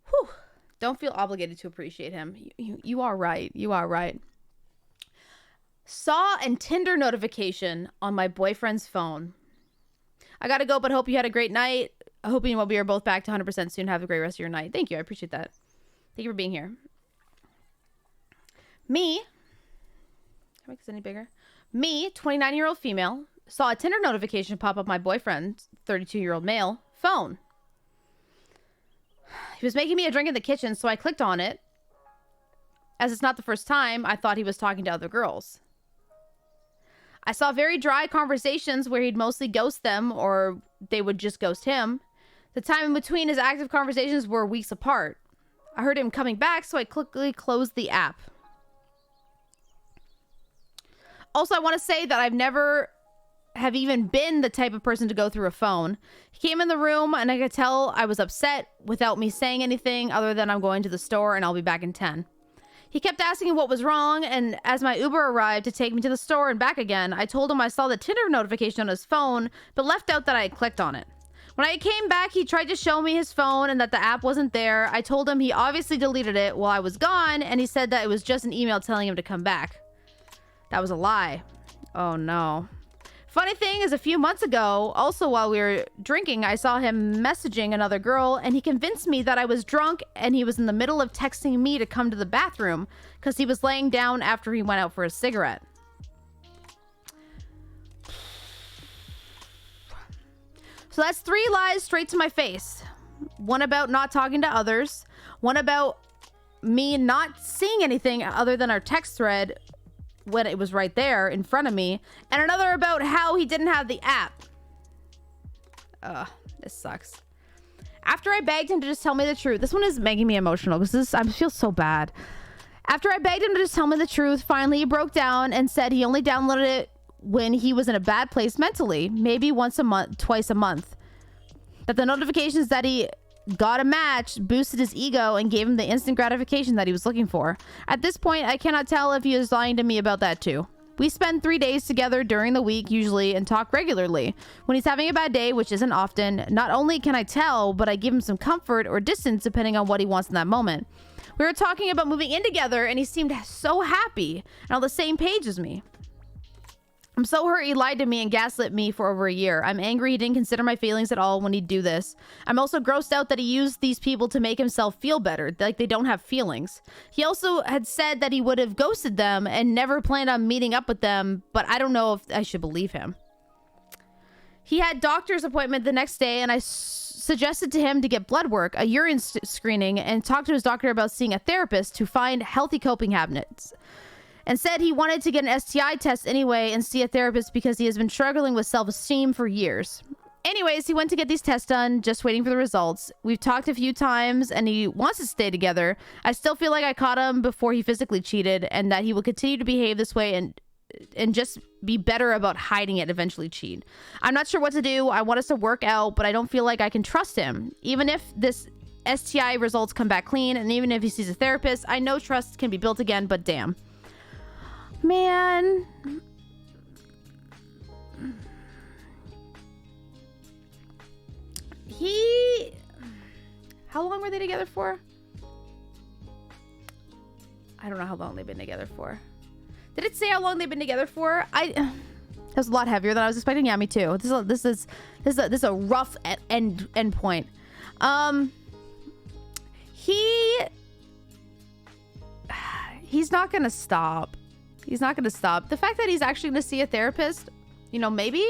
Whew. Don't feel obligated to appreciate him. You are right. You are right. Saw a Tinder notification on my boyfriend's phone. I gotta go, but hope you had a great night. Hoping we are both back to 100% soon. Have a great rest of your night. Thank you. I appreciate that. Thank you for being here. Me. Can I make this any bigger? Me, 29-year-old female, saw a Tinder notification pop up my boyfriend's 32-year-old male phone. He was making me a drink in the kitchen, so I clicked on it. As it's not the first time, I thought he was talking to other girls. I saw very dry conversations where he'd mostly ghost them or they would just ghost him. The time in between his active conversations were weeks apart. I heard him coming back, so I quickly closed the app. Also, I want to say that I've never have even been the type of person to go through a phone. He came in the room and I could tell I was upset without me saying anything other than I'm going to the store and I'll be back in 10. He kept asking what was wrong, and as my Uber arrived to take me to the store and back again, I told him I saw the Tinder notification on his phone, but left out that I had clicked on it. When I came back, he tried to show me his phone and that the app wasn't there. I told him he obviously deleted it while I was gone, and he said that it was just an email telling him to come back. That was a lie. Oh no. Funny thing is, a few months ago, also while we were drinking, I saw him messaging another girl, and he convinced me that I was drunk and he was in the middle of texting me to come to the bathroom because he was laying down after he went out for a cigarette. So that's 3 lies straight to my face. One about not talking to others, one about me not seeing anything other than our text thread when it was right there in front of me, and another about how he didn't have the app. Ugh, this sucks. After I begged him to just tell me the truth, this one is making me emotional because I feel so bad. After I begged him to just tell me the truth, finally he broke down and said he only downloaded it when he was in a bad place mentally, maybe once a month, twice a month. That the notifications that he got a match boosted his ego and gave him the instant gratification that he was looking for. At this point, I cannot tell if he is lying to me about that too. We spend 3 days together during the week usually and talk regularly. When he's having a bad day, which isn't often, not only can I tell, but I give him some comfort or distance depending on what he wants in that moment. We were talking about moving in together and he seemed so happy and on the same page as me. I'm so hurt he lied to me and gaslit me for over a year. I'm angry he didn't consider my feelings at all when he'd do this. I'm also grossed out that he used these people to make himself feel better, like they don't have feelings. He also had said that he would have ghosted them and never planned on meeting up with them, but I don't know if I should believe him. He had doctor's appointment the next day and I suggested to him to get blood work, a urine screening, and talk to his doctor about seeing a therapist to find healthy coping habits. And said he wanted to get an STI test anyway and see a therapist because he has been struggling with self-esteem for years. Anyways, he went to get these tests done, just waiting for the results. We've talked a few times and he wants to stay together. I still feel like I caught him before he physically cheated and that he will continue to behave this way and just be better about hiding it, eventually cheat. I'm not sure what to do. I want us to work out, but I don't feel like I can trust him. Even if this STI results come back clean and even if he sees a therapist, I know trust can be built again, but damn. Man. How long were they together for? I don't know how long they've been together for. Did it say how long they've been together for? That was a lot heavier than I was expecting. Yeah, me too. This is a rough end point. He's not gonna stop. He's not gonna stop. The fact that he's actually gonna see a therapist, you know, maybe.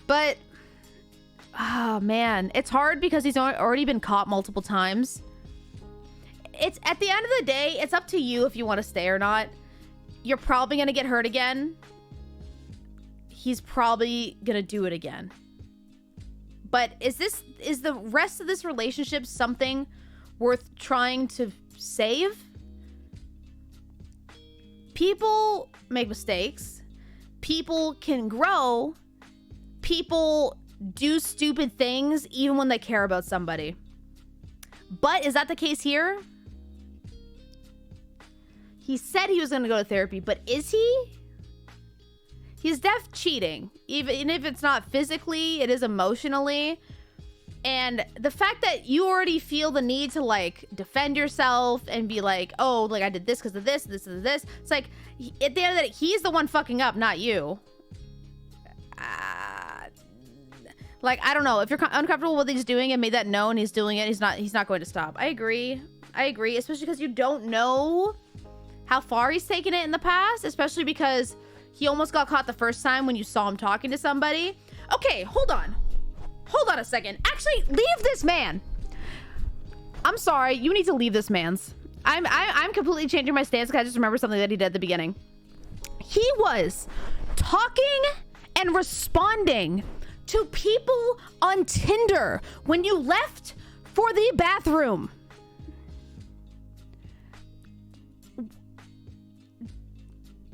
But, oh man, it's hard because he's already been caught multiple times. It's at the end of the day, it's up to you if you want to stay or not. You're probably gonna get hurt again. He's probably gonna do it again. But is the rest of this relationship something worth trying to save? People make mistakes. People can grow. People do stupid things even when they care about somebody. But is that the case here? He said he was going to go to therapy, but is he? He's cheating. Even if it's not physically, it is emotionally. And the fact that you already feel the need to like defend yourself and be like, oh, like I did this because of this, this, and this. It's like at the end of the day, he's the one fucking up, not you. Like, I don't know. If you're uncomfortable with what he's doing and made that known, he's doing it. He's not going to stop. I agree. Especially because you don't know how far he's taken it in the past. Especially because he almost got caught the first time when you saw him talking to somebody. Okay, hold on. Hold on a second. Actually, leave this man. I'm sorry. You need to leave this man's. I'm completely changing my stance because I just remember something that he did at the beginning. He was talking and responding to people on Tinder when you left for the bathroom.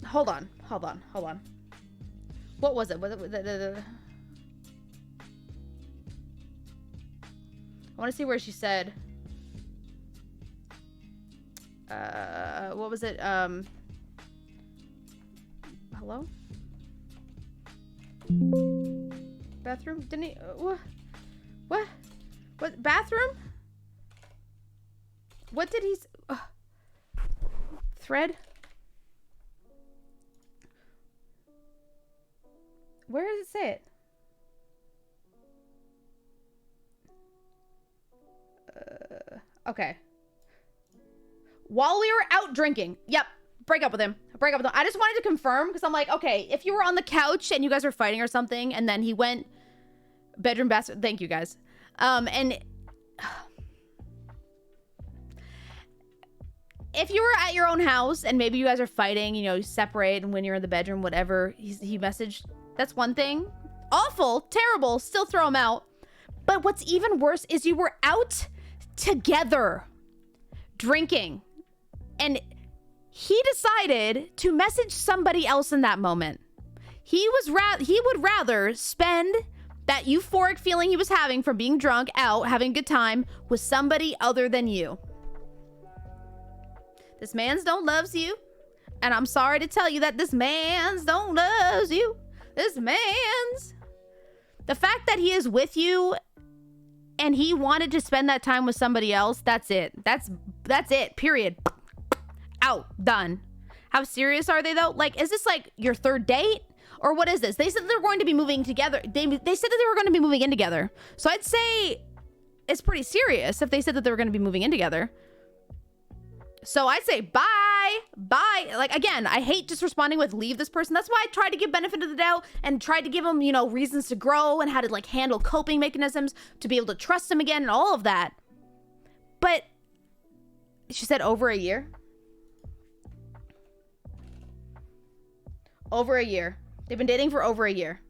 Hold on. What was it? I want to see where she said, what was it? Hello? Bathroom? Didn't he? What? Bathroom? What did he? Thread? Where does it say it? Okay. While we were out drinking. Yep. Break up with him. I just wanted to confirm because I'm like, okay, if you were on the couch and you guys were fighting or something and then he went bedroom bathroom. Thank you guys. And if you were at your own house and maybe you guys are fighting, you know, you separate and when you're in the bedroom, whatever, he messaged, that's one thing. Awful, terrible, still throw him out. But what's even worse is you were out together drinking and he decided to message somebody else in that moment. He would rather spend that euphoric feeling he was having from being drunk out, having a good time with somebody other than you. This man's don't loves you. And I'm sorry to tell you that this man's don't loves you. This man's. The fact that he is with you and he wanted to spend that time with somebody else, that's it. That's it, period. Out, done. How serious are they though? Like, is this like your third date? Or what is this? They said they're going to be moving together. They said that they were going to be moving in together. So I'd say it's pretty serious if they said that they were going to be moving in together. So I'd say bye. Like, again, I hate just responding with leave this person. That's why I tried to give benefit of the doubt and tried to give them, you know, reasons to grow and how to like handle coping mechanisms to be able to trust them again and all of that. But she said over a year. Over a year. They've been dating for over a year.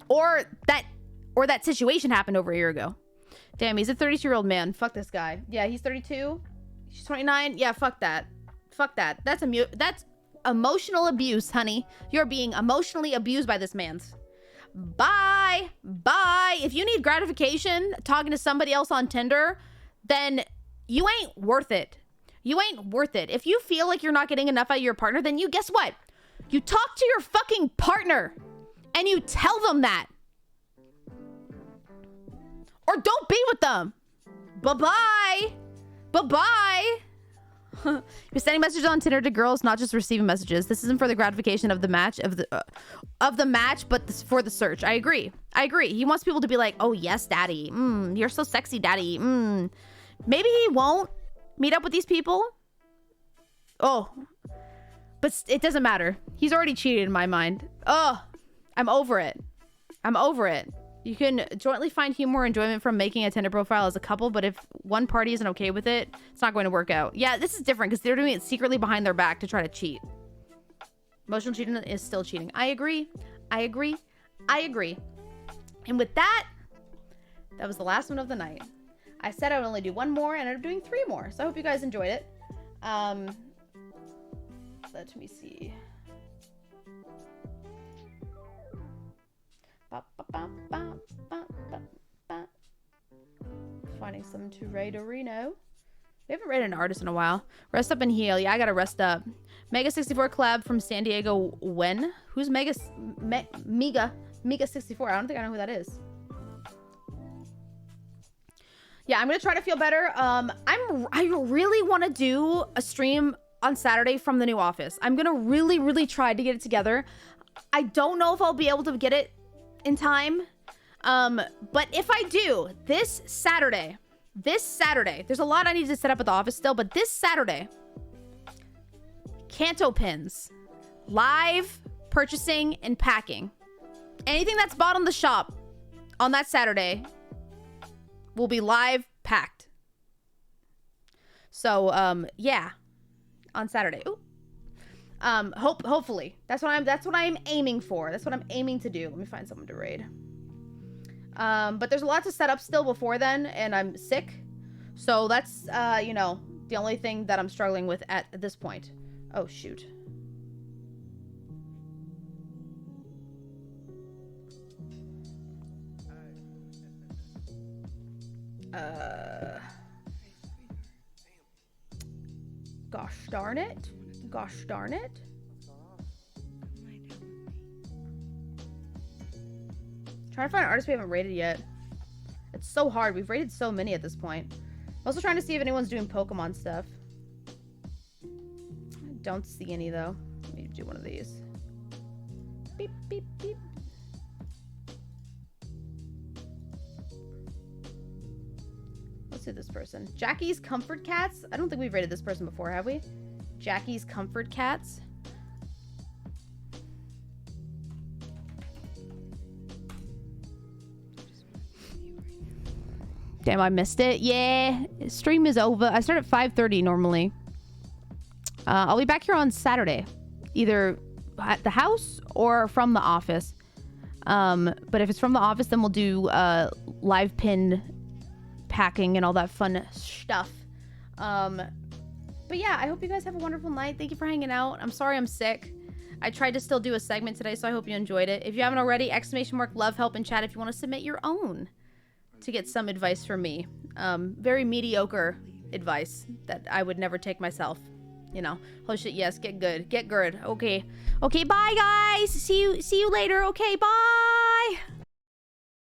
Or that situation happened over a year ago. Damn, he's a 32-year-old man. Fuck this guy. Yeah, he's 32. She's 29. Yeah, fuck that. Fuck that. That's emotional abuse, honey. You're being emotionally abused by this man's. Bye. If you need gratification talking to somebody else on Tinder, then you ain't worth it. If you feel like you're not getting enough out of your partner, then guess what? You talk to your fucking partner. and you tell them that. Or don't be with them. Bye-bye. Bye-bye. You're sending messages on Tinder to girls, not just receiving messages. This isn't for the gratification of the match, of the match, but for the search. I agree. I agree. He wants people to be like, oh, yes, daddy. You're so sexy, daddy. Maybe he won't meet up with these people. Oh. But it doesn't matter. He's already cheated in my mind. Oh, I'm over it. I'm over it. You can jointly find humor or enjoyment from making a Tinder profile as a couple, but if one party isn't okay with it, it's not going to work out. Yeah, this is different because they're doing it secretly behind their back to try to cheat. Emotional cheating is still cheating. I agree. I agree. I agree. And with that, that was the last one of the night. I said I would only do one more, and I ended up doing 3 more. So I hope you guys enjoyed it. Let me see. Finding someone to raid a Reno. We haven't raided an artist in a while. Rest up and heal. Yeah, I gotta rest up. Mega 64 collab from San Diego. When? Who's Mega 64? I don't think I know who that is. Yeah, I'm gonna try to feel better. I really want to do a stream on Saturday from the new office. I'm gonna really try to get it together. I don't know if I'll be able to get it in time. But if I do, this Saturday, there's a lot I need to set up at the office still, but this Saturday, Kanto pins, live purchasing and packing. Anything that's bought on the shop on that Saturday will be live packed. So, yeah, on Saturday. Ooh. Hopefully that's what I'm aiming for. That's what I'm aiming to do. Let me find someone to raid. But there's a lot to set up still before then, and I'm sick. So that's, you know, the only thing that I'm struggling with at this point. Oh, shoot. Gosh darn it. Gosh darn it. Trying to find an artist we haven't rated yet. It's so hard. We've rated so many at this point. I'm also trying to see if anyone's doing Pokemon stuff. I don't see any, though. Let me do one of these. Beep, beep, beep. Let's do this person. Jackie's Comfort Cats? I don't think we've rated this person before, have we? Jackie's Comfort Cats. Damn, I missed it. Yeah, stream is over. I start at 5:30 normally. I'll be back here on Saturday, either at the house or from the office. But if it's from the office, then we'll do live pin packing and all that fun stuff. But yeah, I hope you guys have a wonderful night. Thank you for hanging out. I'm sorry I'm sick. I tried to still do a segment today, so I hope you enjoyed it. If you haven't already, ! Love, help, in chat if you want to submit your own to get some advice from me. Very mediocre advice that I would never take myself. You know, oh shit, yes, get good. Get good. Okay. Okay, bye guys. See you later. Okay, bye.